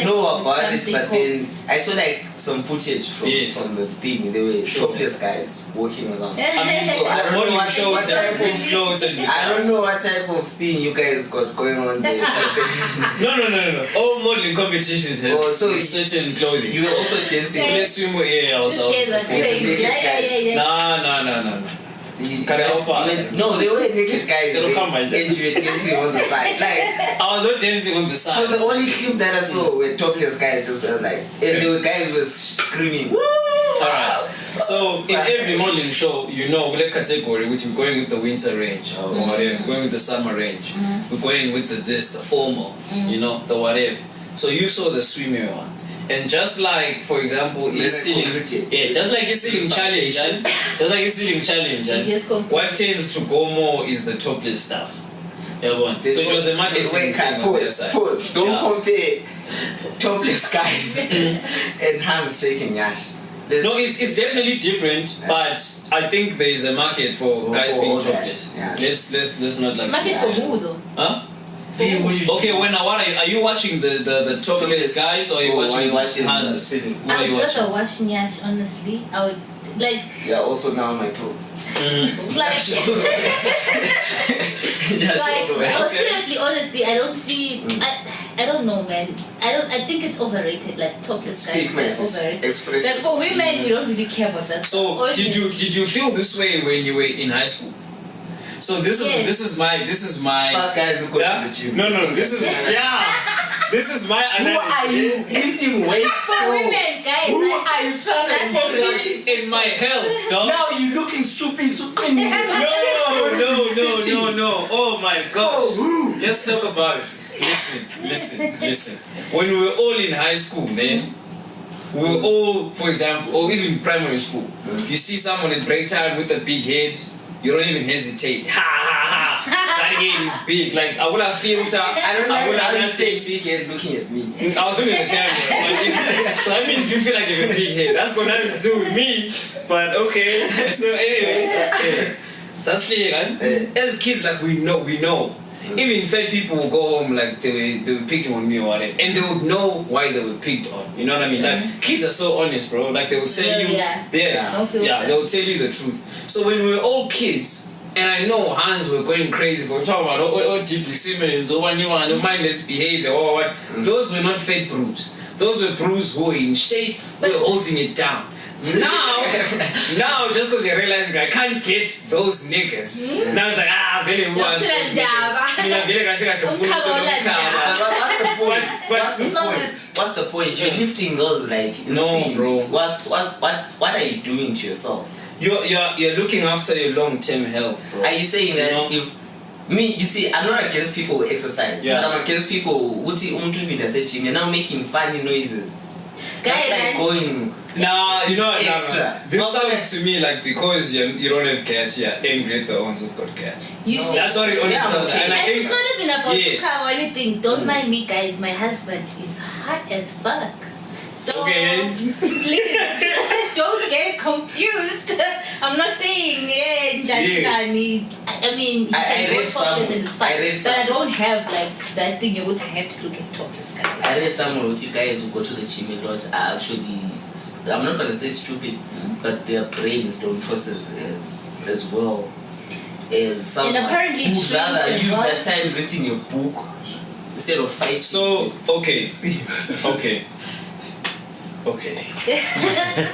know about it, but then I saw like some footage from the thing. There were topless guys walking around. I don't know what type of thing you guys got going on there. No. All modeling competitions have certain clothing. You were also dancing. I was No. No, they were naked guys. They don't come and you were dancing on the side. Like I was not dancing on the side. Because the only clip that I saw were topless guys just like, and the guys were screaming. Woo! Alright. So in every modeling show, we category which we're going with the winter range, or whatever. We're going with the summer range. We're going with the formal, the whatever. So you saw the swimwear one. And just like, for example, just like his ceiling challenge, what tends to go more is the topless stuff. So it was a marketing thing on their side. Pause. Don't compare topless guys and hands shaking ash. No, it's definitely different, but I think there is a market for guys being topless. Yeah. Let's not like market for who though? Huh? Okay, are you watching the topless guys or are you watching hands? I'd rather watch Nyash, honestly. I would like. Yeah, also now my pro. Like, seriously, honestly, I don't see. I don't know, man. I think it's overrated. Like topless guys, overrated. Like for women, we don't really care about that. So did you feel this way when you were in high school? So this is my fuck guys who go to the gym. No, this is this is my who are you lifting weights for women, guys? Who are you trying to motivate? In my health, dog. Now you looking stupid. No. Oh my god. Let's talk about it. Listen. When we were all in high school, man, we were all, for example, or even primary school, you see someone in break time with a big head, you don't even hesitate. That head is big. Like, I would have filter. I don't know how you say big head looking at me. I was looking at the camera. So that means you feel like you have a big head. That's got nothing to do with me. But okay. So anyway. So that's clear, man. As kids, like we know. Even fat people will go home like they were picking on me or whatever, and they would know why they were picked on. You know what I mean? Like kids are so honest, bro. Like they will tell you, they will tell you the truth. So when we were all kids, and I know Hans were going crazy for talking about what deeply Simmons or mindless behavior or what. Those were not fat brews. Those were brews who were in shape, who were holding it down. Now, just because you're realizing I can't get those niggas, now it's like, very well. What's the point? You're lifting those like no, bro. What are you doing to yourself? You're looking after your long-term health, bro. Are you saying that if me, you see, I'm not against people who exercise, but I'm against people who you're now making funny noises. That's like going. Nah, you know extra. This sounds to me like because you don't have cats, you're angry at the ones who've got cats. You see, that's what it honestly is. And it's not even about car or anything. Don't mind me, guys. My husband is hot as fuck. So please don't get confused. I'm not saying Johnny. I mean, I read some. But I don't have like that thing. You would have to look at topless guys. I read someone who guys who go to the gym a lot are actually, I'm not gonna say stupid, but their brains don't process as well as someone and apparently who rather use that time reading a book instead of fighting. So okay.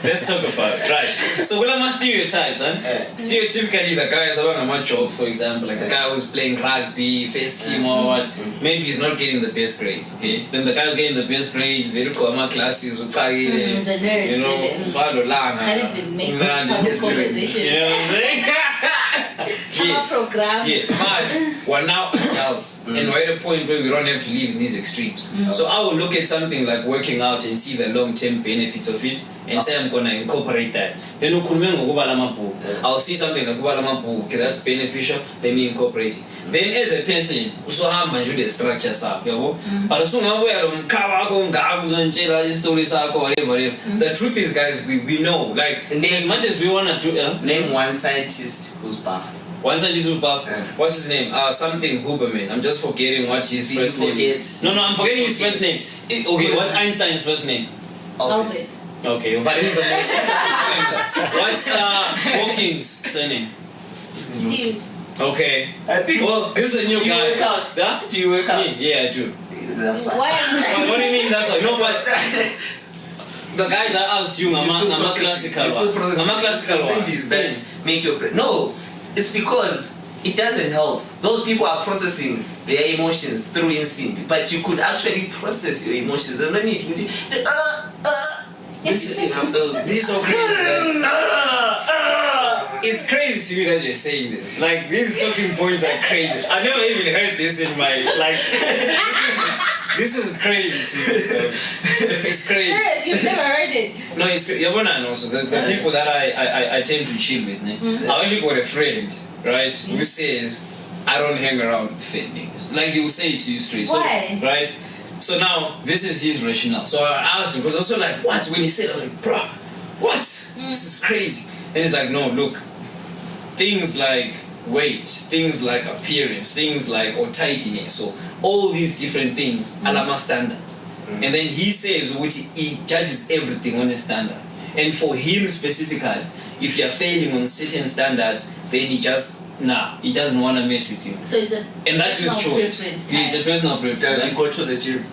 Let's talk about it. Right. So when I'm stereotypes, stereotypically the guys are on my jobs, for example, like the guy who's playing rugby, first team or what, maybe he's not getting the best grades. Okay. Then the guy's getting the best grades, very cool classes with he's a nerd, you know, can't even make public conversation. You know what I'm saying? Yes, but we're now adults and we're at a point where we don't have to live in these extremes. So I will look at something like working out and see the long-term benefits of it and say I'm gonna incorporate that. Then I'll see something like okay, that's beneficial, let me incorporate it. Then as a person, also have my the structure but the truth is, guys, we know, like as much as we wanna do name one scientist who's buff. One scientist who's buff. What's his name? Something Huberman. I'm just forgetting what his first name is. No, I'm forgetting his first name. Okay, what's Einstein's first name? Albert. Okay, but he's the most famous. What's Hawking's surname? Steve. Okay. I think. Well, this is a new guy. Do you work out? Yeah? Do you work out? Yeah, I do. That's why. What do you mean that's why? No, but the guys that I was doing, I'm a classical one. That make your brain. No, it's because it doesn't help. Those people are processing their emotions through instinct, but you could actually process your emotions. There's no need to this is so crazy. It's crazy to me that you're saying this. Like, these talking points are crazy. I never even heard this in my this is crazy to me. It's crazy. Yes, you've never heard it. No, it's crazy. So the people that I tend to chill with, I actually got a friend, right, who says I don't hang around with fat niggas. Like, he will say it to you straight. Why? So, right? So now, this is his rationale. So I asked him, because I was also like, what? When he said, I was like, bruh, what? This is crazy. And he's like, no, look, things like weight, things like appearance, things like or tidiness, so all these different things, alama standards. And then he says, which he judges everything on a standard. And for him specifically, if you're failing on certain standards, then he doesn't want to mess with you. So it's a And that's his personal choice. preference It's a type. personal preference. Does he go to the gym?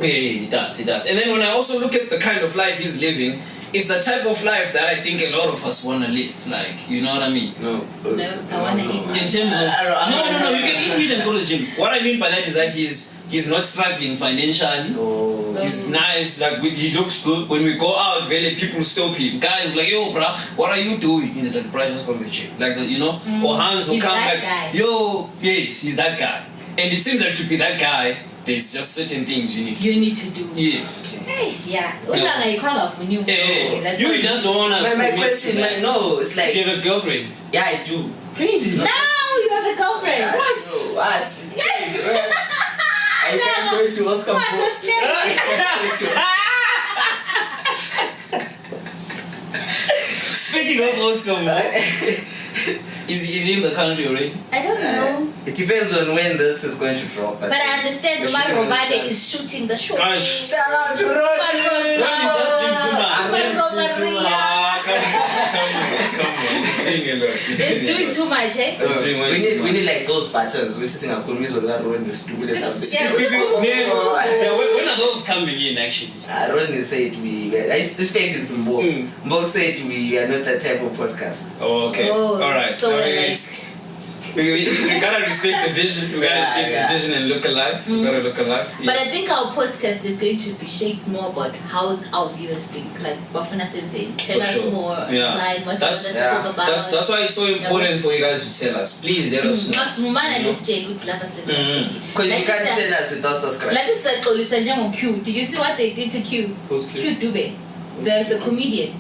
Yeah, he does. And then when I also look at the kind of life he's living, it's the type of life that I think a lot of us want to live. Like, you know what I mean? No. No, I want to eat In terms of no, you can eat meat and go to the gym. What I mean by that is that he's not struggling financially. Oh. He's nice, like he looks good. When we go out, really people stop him. Guys like, yo, bruh, what are you doing? And he's like, bruh, just go to the gym. Like, you know, or Hans will He's come that like, guy. yo, yes, he's that guy. And it seems like to be that guy, there's just certain things you need. You need to do. Yes. Hey, yeah. Ulanga, you can't offer new. Hey, That's you what just don't wanna. My commit question, to that. no, it's like, Do you have a girlfriend? yeah, I do. Really? No, you have a girlfriend. What? Yes. Are you guys going to Oscar? What's this check? Speaking of Oscar, is he in the country already? I don't know. It depends on when this is going to drop. But I understand We're Omar shooting on the Robade sun. is shooting the show. Shout out to Ron. Ronnie just doing too much. Come on. He's doing a lot. It's doing too much, eh? He's doing way too We much. need like those buttons. We're sitting up with Ron is stupid or something. Yeah, when are those coming in actually? Ron said I suspect it's Mbok. Mbok said we are not that type of podcast. Oh, okay. Oh, Alright. so Now we're we gotta respect the vision. We gotta respect the vision and look alive. We gotta look alive. But I Yes. think our podcast is going to be shaped more about how our viewers think. Like Bafana Sensei, tell For us sure. more Yeah. online, what you want That's- us to yeah. talk about. That's why it's so important for you guys to tell us. Please let us know. Masumana listen with Lapa Sensei. Because you can't tell us without subscribing. Like this is Q. Did you see what they did to Q? Who's Q? Q Dube, the comedian.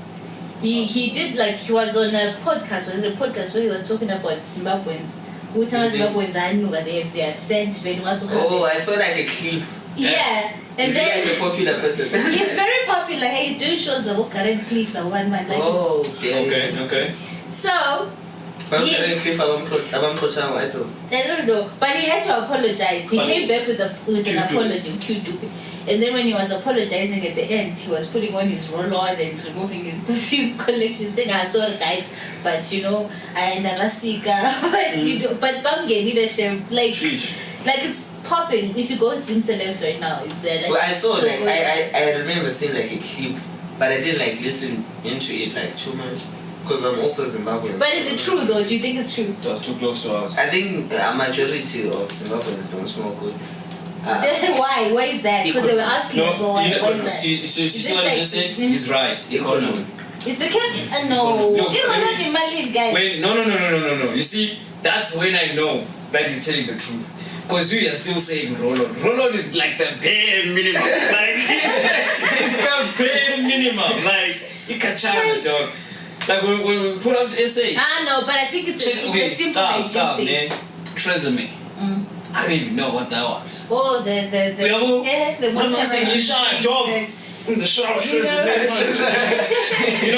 He did like he was on a podcast. Was it a podcast where he was talking about Zimbabweans? Which are Zimbabweans? I know they have their scent. Oh, I saw like a clip. Yeah, and Is he then like a popular person? he's very popular. He's doing shows the current clip like one like Oh, it's- Okay. So But He- I'm Kochang, I told. I don't know, but he had to apologize. He But- came back with an Q-Dube. apology, Q-Dube. And then when he was apologizing at the end, he was putting on his roll-on and removing his perfume collection, saying, "I'm sorry, guys, but you know, I never see but you know, but Bamge leadership, like it's popping. If you go to Zim Celebs right now, they're like, Well, I saw so like good. I remember seeing like a clip, but I didn't like listen into it like too much because I'm also Zimbabwean. But is it true though? Do you think it's true? That's too close to us. I think a majority of Zimbabweans don't smoke good. Why? Why is that? Because they were asking us, well, why, you know, why is that? you see it what I like- just said? He's right. Economy. Is the cap? No. No, It's not in my lead, guys. When no. You see, that's when I know that he's telling the truth. Because you are still saying roll-on. Roll-on is like the bare minimum. Like, it's the bare minimum. Like, you can charge dog. Like, when we put up essay, No, but I think it's a simple hygiene thing. Tresemme. I don't even know what that was. Oh, the What am I saying? You shot dog. In the shower, you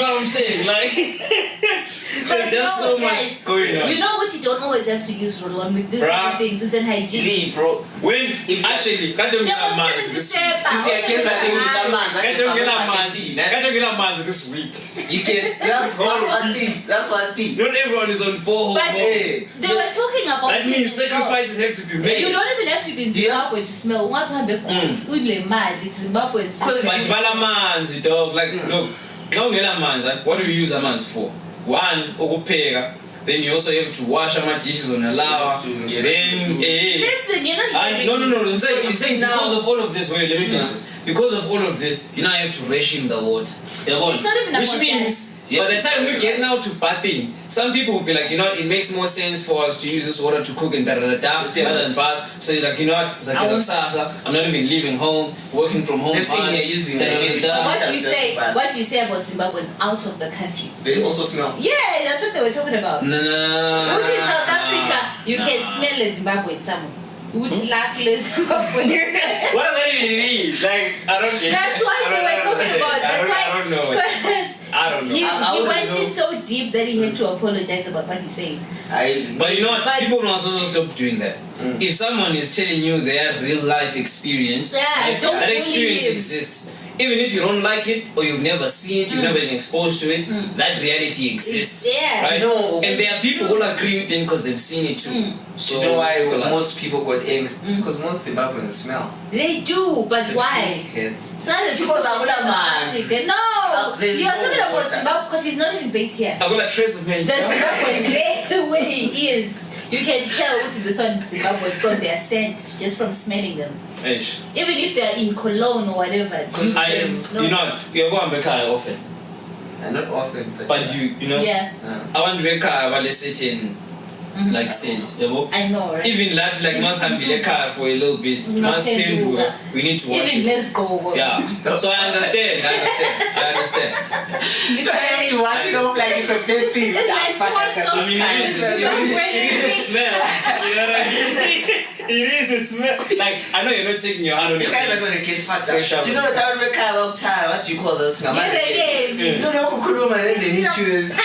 know what I'm saying? Like, there's just so much going on. You know what? You don't always have to use roll-on with these Bruh. kind of things. It's an hygiene. Lee, bro. When actually, can't you get a mask this week? Can't you get a mask this week? You can. That's one thing. That's one thing. Not everyone is on board. But they were talking about That means it as well. sacrifices have to be made. You don't even have to be in Zimbabwe to smell. Once you have a mad, it's Zimbabwe. But manzi dog, like look, no manzi. What do you use a manzi for? One, ukupheka. Then you also have to wash my dishes on a lava. Then Listen, you're not hearing no. I'm saying because of all of this, wait, let me finish this. Because of all of this, you now have to ration the water. It's not even about Which means by the time we get now to bathing, some people will be like, you know what, it makes more sense for us to use this water to cook and rather than bath. So you're like, you know what, it's like I'm not even leaving home, working from home. Next thing you're using What do you say about Zimbabweans out of the country? They also smell. Yeah, that's what they were talking about. No. Which in South Africa, you can smell a Zimbabwean someone. Which luckless Zimbabwean. What does that even mean? Like, I don't get That's what they were talking about. That's why. I don't know. I don't know. He went in so deep that he had to apologize about what he said. But you know what? But- People must also stop doing that. If someone is telling you their real life experience, Yeah, don't that bully experience him. exists. even if you don't like it or you've never seen it, you've never been exposed to it, that reality exists. Yeah. Right? You know, and there are people who will agree with it because they've seen it too. So you know why like, most people got angry? Because most Zimbabweans smell. They do, but why? Heads. It's not as Because I'm South not Africa. No! there's You're no talking about water. Zimbabwe because he's not even based here. I've got a trace of men. The Zimbabwean way he is. You can tell what's the son Zimbabwe from their scent, just from smelling them. Eish. Even if they're in Cologne or whatever. You know, you're going to car often. Not often, But you know, Yeah. I want to be car while sitting like scent. I know, right? Even that, like, must have been a car for a little bit. Must spend we need to wash Even it. let's go. Yeah. So I understand. I understand. So I have to wash it off like it's a bad thing. It's like wash off I mean, it is a smell. You know what I mean? It is a smell. Like, I know you're not taking your hand on You your guys are face. going to get fucked up. Fresh up. Do you know what I would car up child? What do you call this? Yeah. You know, and then you choose.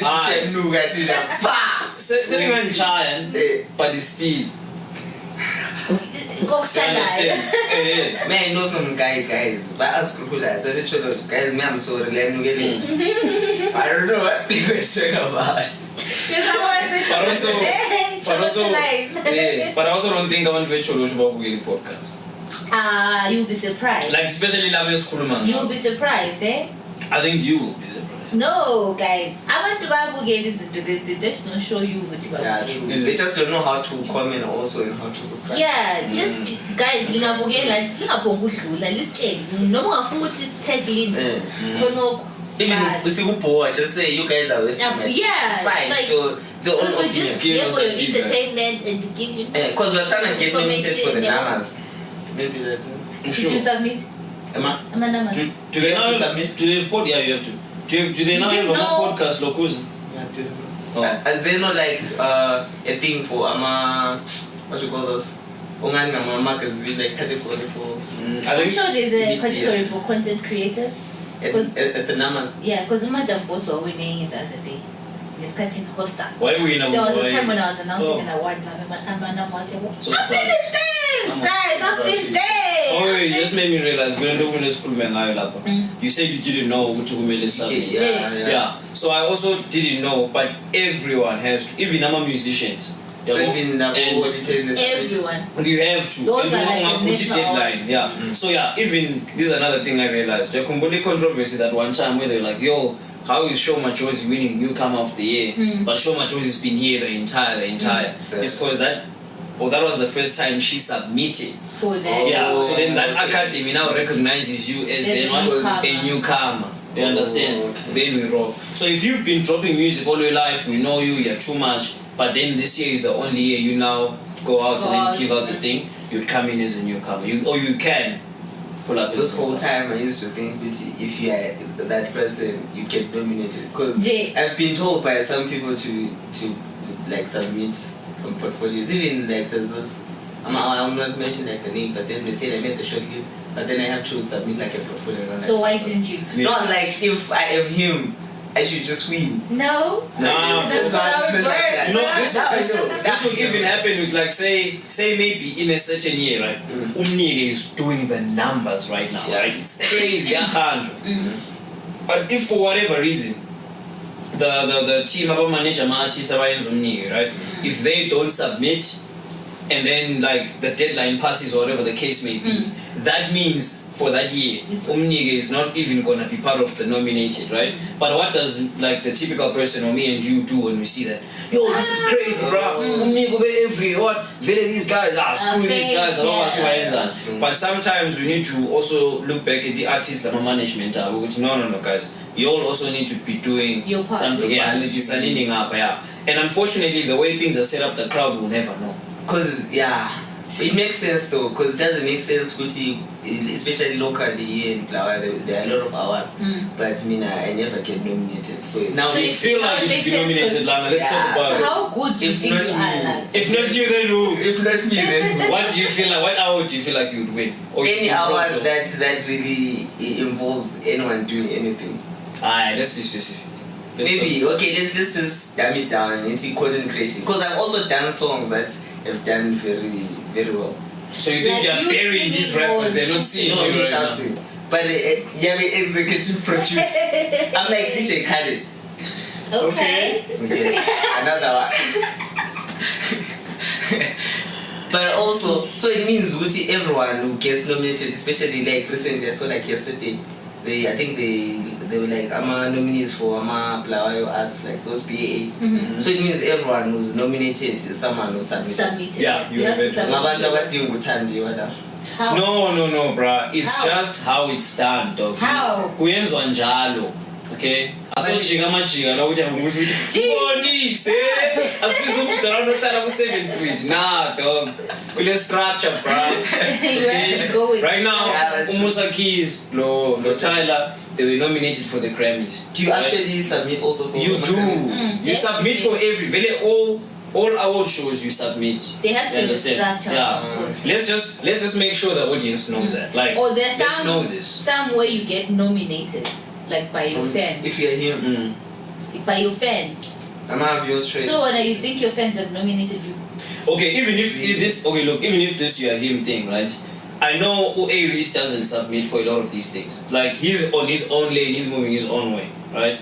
No, guys, it's like, pa! Sitting on giant, but it's still. Coke You salad. understand? Yeah. Man, I know some guys, but unscrupulous. I literally, guys, me, I'm sorry, let me get in. I don't know what people are talking about. But I also don't think I want to be cholo about the podcast. You'll be surprised. Like, especially Labios Kuruman. You'll be surprised, eh? I think you will be surprised. No, guys. I want to they just don't show you what Yeah, true. They just don't know how to comment also and how to subscribe. Yeah, just guys, lingabukela lingaphongudlula lisitshele noma ungafuna ukuthi tag lini khona Even if just say you guys are wasting my time. Yeah, It's fine. like, so because we're just here for your feedback. entertainment and to give you because we're trying to get limited for the information. numbers. Maybe that. Did you submit? Emma? Numbers. Do they You have to now submit? do they have yeah, you have to. Do they now Did have you a know- podcast locals? Yeah, I didn't know. Oh. Is there not like a thing for what you call those? Ongani magazine like category for I'm sure there's a Yeah. category for content creators. at the numbers. Yeah, because Madam Boss were winning it the other day. Discussing Hosta. Why we know? There was a time when I was announcing an award. So I've been in things, guys. I've been there. Oh, you just made me realize when you were school you said you didn't know who to whom submit. Yeah. So I also didn't know, but everyone has to, even our musicians. So even Everyone. You have to. Those are like Everyone the put it national deadline. awards. Yeah. So yeah, even this is another thing I realized. The Kumbuli controversy that one time where they're like, yo, how is Show Machozi winning newcomer of the year? But Show Machozi's been here the entire. It's because that was the first time she submitted. For that. Yeah. So then that academy now recognizes you as As then a what? newcomer. A newcomer. You understand? Okay. Then we roll. So if you've been dropping music all your life, we know you're too much. But then this year is the only year you now go out and then give out the thing. You'd come in as a newcomer. You can pull up. This whole time I used to think if you are that person, you get nominated. Because I've been told by some people to like submit some portfolios. Even like there's this, I'm not mentioning like the name, but then they say I made the shortlist, but then I have to submit like a portfolio. So why didn't you? Not like if I am him, I should just win. No. Nah. That's how it works. You know, this would even happen with like say maybe in a certain year, right? Umnike is doing the numbers right now, right? It's crazy, 100. But if for whatever reason the team about manager artists right? If they don't submit and then like the deadline passes or whatever the case may be, that means for that year, Umnike is not even gonna be part of the nominated, right? But what does like the typical person or me and you do when we see that? Yo, this is crazy, bro. Umnike every what? Very these guys screw these guys. But sometimes we need to also look back at the artists like management. Which no, guys, you all also need to be doing your part. Something. Yeah, standing up. Yeah, and unfortunately, the way things are set up, the crowd will never know. Cause it makes sense though. Cause it doesn't make sense, especially locally in Plawa. There are a lot of awards, but I never get nominated. So now So you feel like you should be nominated, Lana. Let's talk about So it. how good do you If think not you me. are? Like? If not you, then who? If not me, then who? What do you feel like? What award do you feel like you would win? Or Any you awards brought that really involves anyone doing anything. Alright, let's be specific. Maybe let's just dumb it down and see content creation. Because I've also done songs that have done very, very well. So you think Like you're you burying these singing rappers? or They're not seeing No, you me right now. shouting. But yeah, we executive producer. I'm like DJ Khaled. Okay. Another one. But also, so it means everyone who gets nominated, especially like recently, I saw like yesterday, I think they were like nominees for Blawayo Arts, like those BAs. Mm-hmm. So it means everyone who's nominated is someone who submitted. Yeah, you have to submit. How? No, bruh. It's How? just how it's done, dog. How? Kuyenzwa njalo. Okay? Asojika majika nokuthi angukuthi ubonise asibiza umjikana nohlala ku7th Street. Nah, dog. Kule structure, bruh. You have to go with Right now, Yeah, Musa Keys, Lo Tyler, they were nominated for the Grammys. Do you actually submit also for You do. You submit for every all award shows you submit. They have to have a structure. Yeah. Of some sort. Let's just make sure the audience knows that. Like, Or there's let's know this. some way you get nominated, like by your fans. If you're him, By your fans. I'm gonna have your straight. So when you think your fans have nominated you? Okay, even if this you are him thing, right? I know Aries doesn't submit for a lot of these things. Like he's on his own lane, he's moving his own way, right?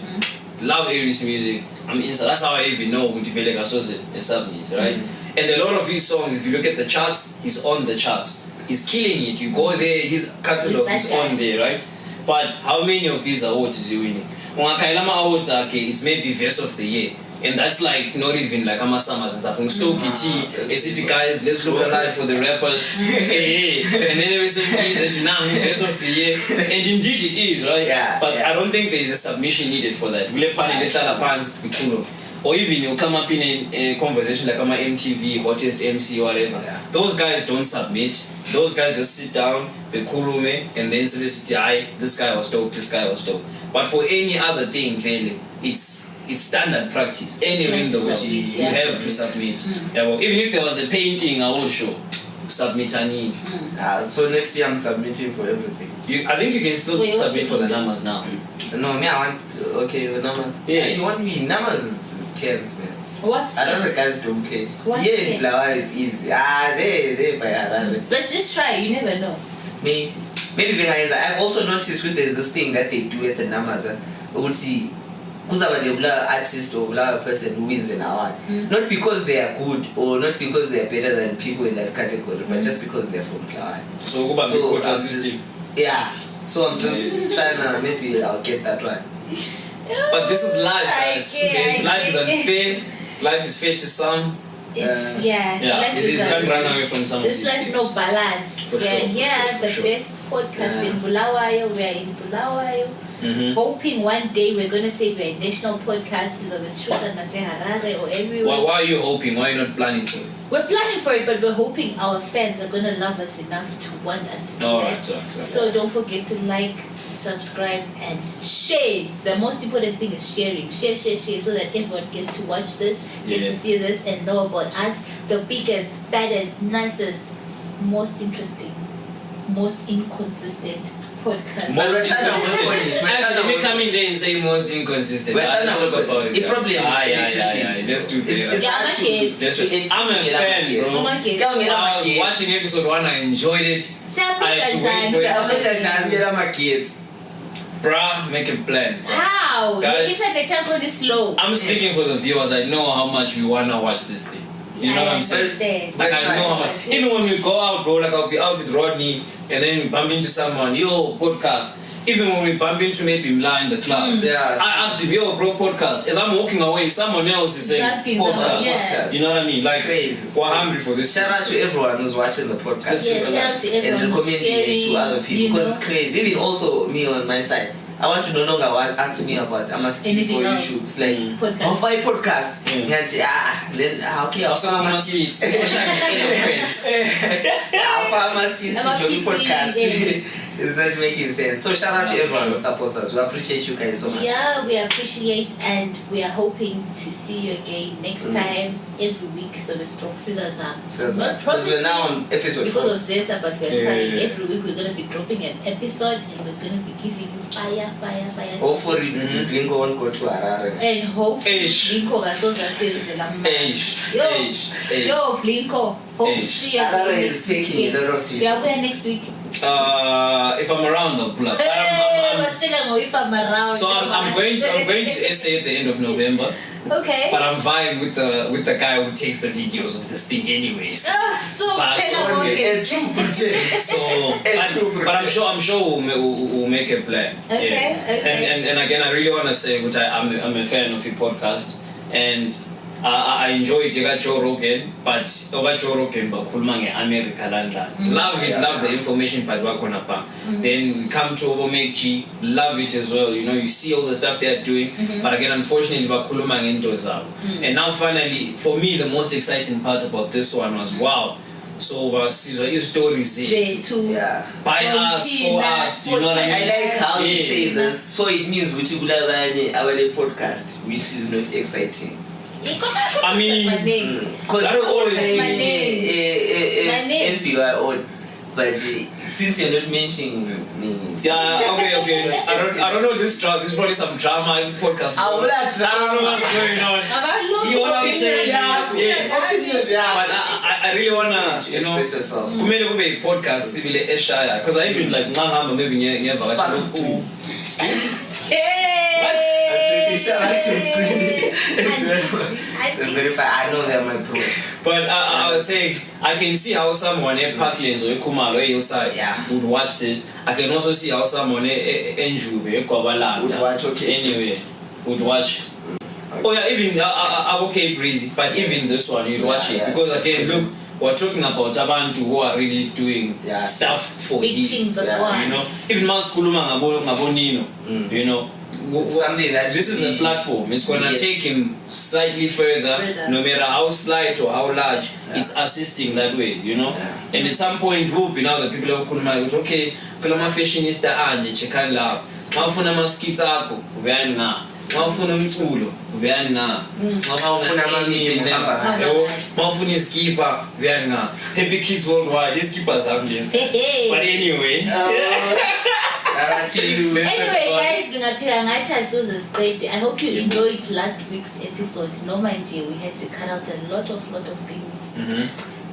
Love Aries music. I'm inside. That's how I even know who Tifeleka Soze is submit, right? And a lot of his songs, if you look at the charts, he's on the charts. He's killing it. You go there, his catalog is on there, right? But how many of these awards is he winning? Ungakailama awards it's maybe verse of the year. And that's like not even like Summers and stuff. City guys, let's look alive for the rappers. Hey. And then every is that now verse of the year. And indeed it is, right? Yeah, but I don't think there is a submission needed for that. Or even you come up in a conversation like MTV, hottest MC, whatever. Yeah. Those guys don't submit. Those guys just sit down, bekurume, and then say, this guy was dope, this guy was dope. But for any other thing, really, it's standard practice. Any win the you have to submit. Yeah, well, even if there was a painting, I will show. Submit any. So next year I'm submitting for everything. I think you can still submit for the numbers now. No, me I want the numbers. Yeah. You want me numbers is tens, man. What's I know the tens? guys don't play. What's Yeah, tens? Blawa is easy. They by Harare. Let's just try. You never know. Maybe I've also noticed with there's this thing that they do at the numbers. We would see because a artist or a person who wins an award, not because they are good or not because they are better than people in that category, but just because they're from Blawa. So go back to quota system. So I'm just trying to maybe I'll get that one. But this is life, guys. I Life is unfair. Life is fair to some. It's It life is is. You can't run away from some of This these life things. no balance. For We are sure, here, the sure. best podcast in Bulawayo. We are in Bulawayo. Hoping one day we're gonna say we're a national podcast of Eshuta Nase Harare or everywhere. Why are you hoping? Why are you not planning for it? We're planning for it, but we're hoping our fans are gonna love us enough to want us to do Alright, that. so. So don't forget to like, subscribe, and share. The most important thing is sharing. Share, so that everyone gets to watch this, gets to see this, and know about us. The biggest, baddest, nicest, most interesting, most inconsistent podcast. Most trying to avoid it. We're trying to Actually, me avoid coming there and say most inconsistent. We're trying to Let's talk avoid about it. it. It probably guys. is Let's do that. Yeah, I'm a kid. I'm a fan, bro. I'm a kid. I was watching episode 1, I enjoyed it. I had to wait for it. Bruh, make a plan. How? Guys, This slow. I'm speaking for the viewers. I know how much we wanna watch this thing. You know what I'm saying? Like I know how much. Even when we go out, bro, like I'll be out with Rodney and then bump into someone, yo, podcast. Even when we bump into maybe Mla in the club, I asked him, yo, bro, podcast. As I'm walking away, someone else is saying podcast. You know what I mean? Like, we're hungry for this. Shout out to everyone who's watching the podcast. Yeah, shout out to everyone and who's recommending it to sharing, other people because it's crazy. Even also me on my side. I want to no longer ask me about I'm asking anything for else. YouTube. It's like Podcast. how far podcast? And say okay. How far I'm asking? How far I'm asking podcast? It's not making sense. So shout out to everyone who supports us. We appreciate you guys so much. Yeah, we appreciate and we are hoping to see you again next time every week. So the strong scissors are not because we're now on episode because 4. of Zesa, but we're trying every week. We're gonna be dropping an episode and we're gonna be giving you fire. Hopefully, Blinko won't go to Harare. And hopefully, Blinko says Yo, Blinko. Hope to see you again Harare next is taking week. a lot of people. We are where next week. If I'm around, I'll pull up. If I'm around. So I'm going to SA at the end of November. Okay. But I'm vying with the guy who takes the videos of this thing anyways. So but I'm sure we'll make a plan. Okay. Yeah. Okay. And again, I really want to say, which I'm a fan of your podcast, and I enjoy it. You got Joe Rogan, but over Joe Rogan, but America land. Love it, love the information part. Then we come to Obomeki, love it as well. You know, you see all the stuff they are doing, but again, unfortunately, and now finally, for me, the most exciting part about this one was wow. So his stories by us, for us, you know what I mean? I like how you say this. So it means we took our podcast, which is not exciting. I mean, because I don't always NPY on, but since you're not mentioning me, okay. I don't know this drama. There's probably some drama in podcast. I don't know what's going on. You know what I'm saying? But I really wanna, you know, express yourself. Kumele podcast sibile eshaya, because I even like maybe never. Shout out to I know they're my pro. But I was saying, I can see how someone in Parklands or Kumalo hillside would watch this. I can also see how someone in Njube would watch. Okay. Anyway, would watch. Oh yeah, even I'm okay breezy, but even this one you'd watch it because again, look, we're talking about abantu who are really doing stuff for healing. You know, even Mas Kuluma Ngabonino, you know. Something that this is a platform. It's gonna take him slightly further, no matter how slight or how large. It's assisting that way, you know. And at some point, we'll be now the people who could okay, Kalama fashionista anje chekala. Mafuna maskita ako, ubeani na. Mafuna mtulo, ubeani na. Mafuna mami, mafuna iskipa, ubeani na. Happy Kids Worldwide, these keepers have this. But anyway. Anyway, guys, I hope you enjoyed last week's episode. No mind you, we had to cut out a lot of things.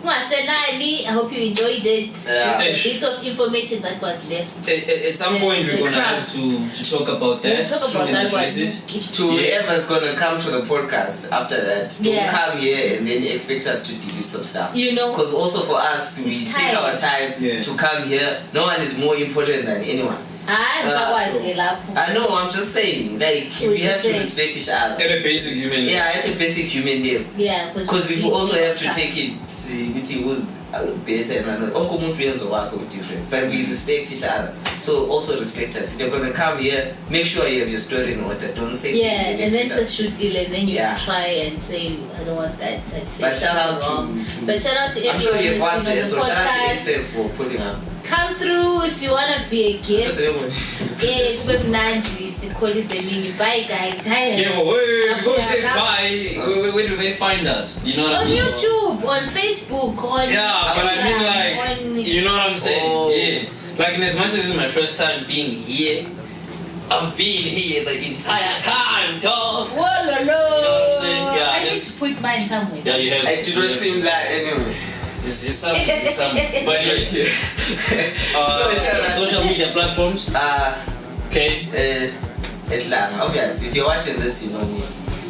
I hope you enjoyed it. Bits of information that was left. At some point, we're gonna have to talk about that. We'll talk about that one. To whoever's gonna come to the podcast after that, don't come here and then expect us to delete some stuff. You know, because also for us, we take our time to come here. No one is more important than anyone. I know, I'm just saying, like, we have to respect each other. At a basic human level. Yeah, it's a basic human level. Yeah, because if you also have to take it, it was better and different. But we respect each other. So also respect us. If you're going to come here, make sure you have your story in order. Don't say and then just shoot deal and then you try and say, I don't want that. I'd say but shout out but shout out to everyone. I'm sure you're past there, so shout out to yourself for pulling up. Come through if you wanna be a guest. Bye guys. Hi. Go say bye. Where do they find us? You know what on I mean? YouTube, on Facebook, on but I mean like you know what I'm saying? Like in as much as this is my first time being here, I've been here the entire time, dog. Whoa, no. You know what I'm saying? I need to put mine somewhere. Yeah, you have. It don't seem like anyway. It's something. But yes. Social media platforms. Okay. Obviously, if you're watching this, you know me.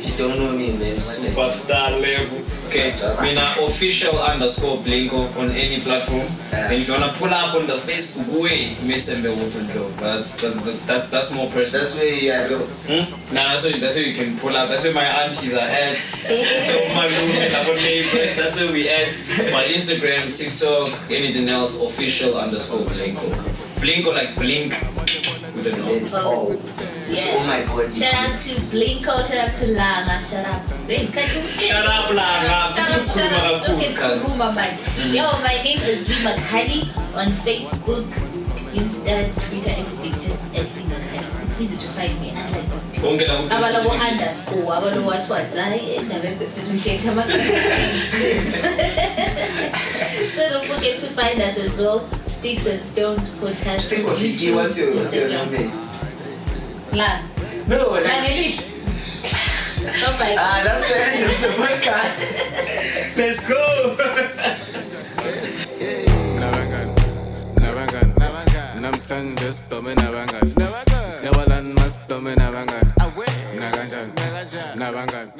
If you don't know me, then superstar level. Okay. We're now official _ Blinko on any platform. And if you wanna pull up on the Facebook way, that's more personal. That's where you go. That's where you can pull up. That's where my aunties are at. That's where my roommate, our neighbors. That's where we at. My Instagram, TikTok, anything else, official _ Blinko. Blinko like blink with a no. Oh my god. Shout out to Blinko, shout out to Lana, shout out. Shut up, Lana. Okay, Kuruma man. Yo, my name is Lima Khali on Facebook, Insta, Twitter, everything. Just at Lima Khali. It's easy to find me. Unlike Abalabo _ Abalabo So don't forget to find us as well. Sticks and Stones podcast. YouTube, what's your name? Lan. No, that's the end of the podcast. Let's go. Nabangan. namhlanje sidome nabangani siyabalani masisidome nabangani nakanjani nabangani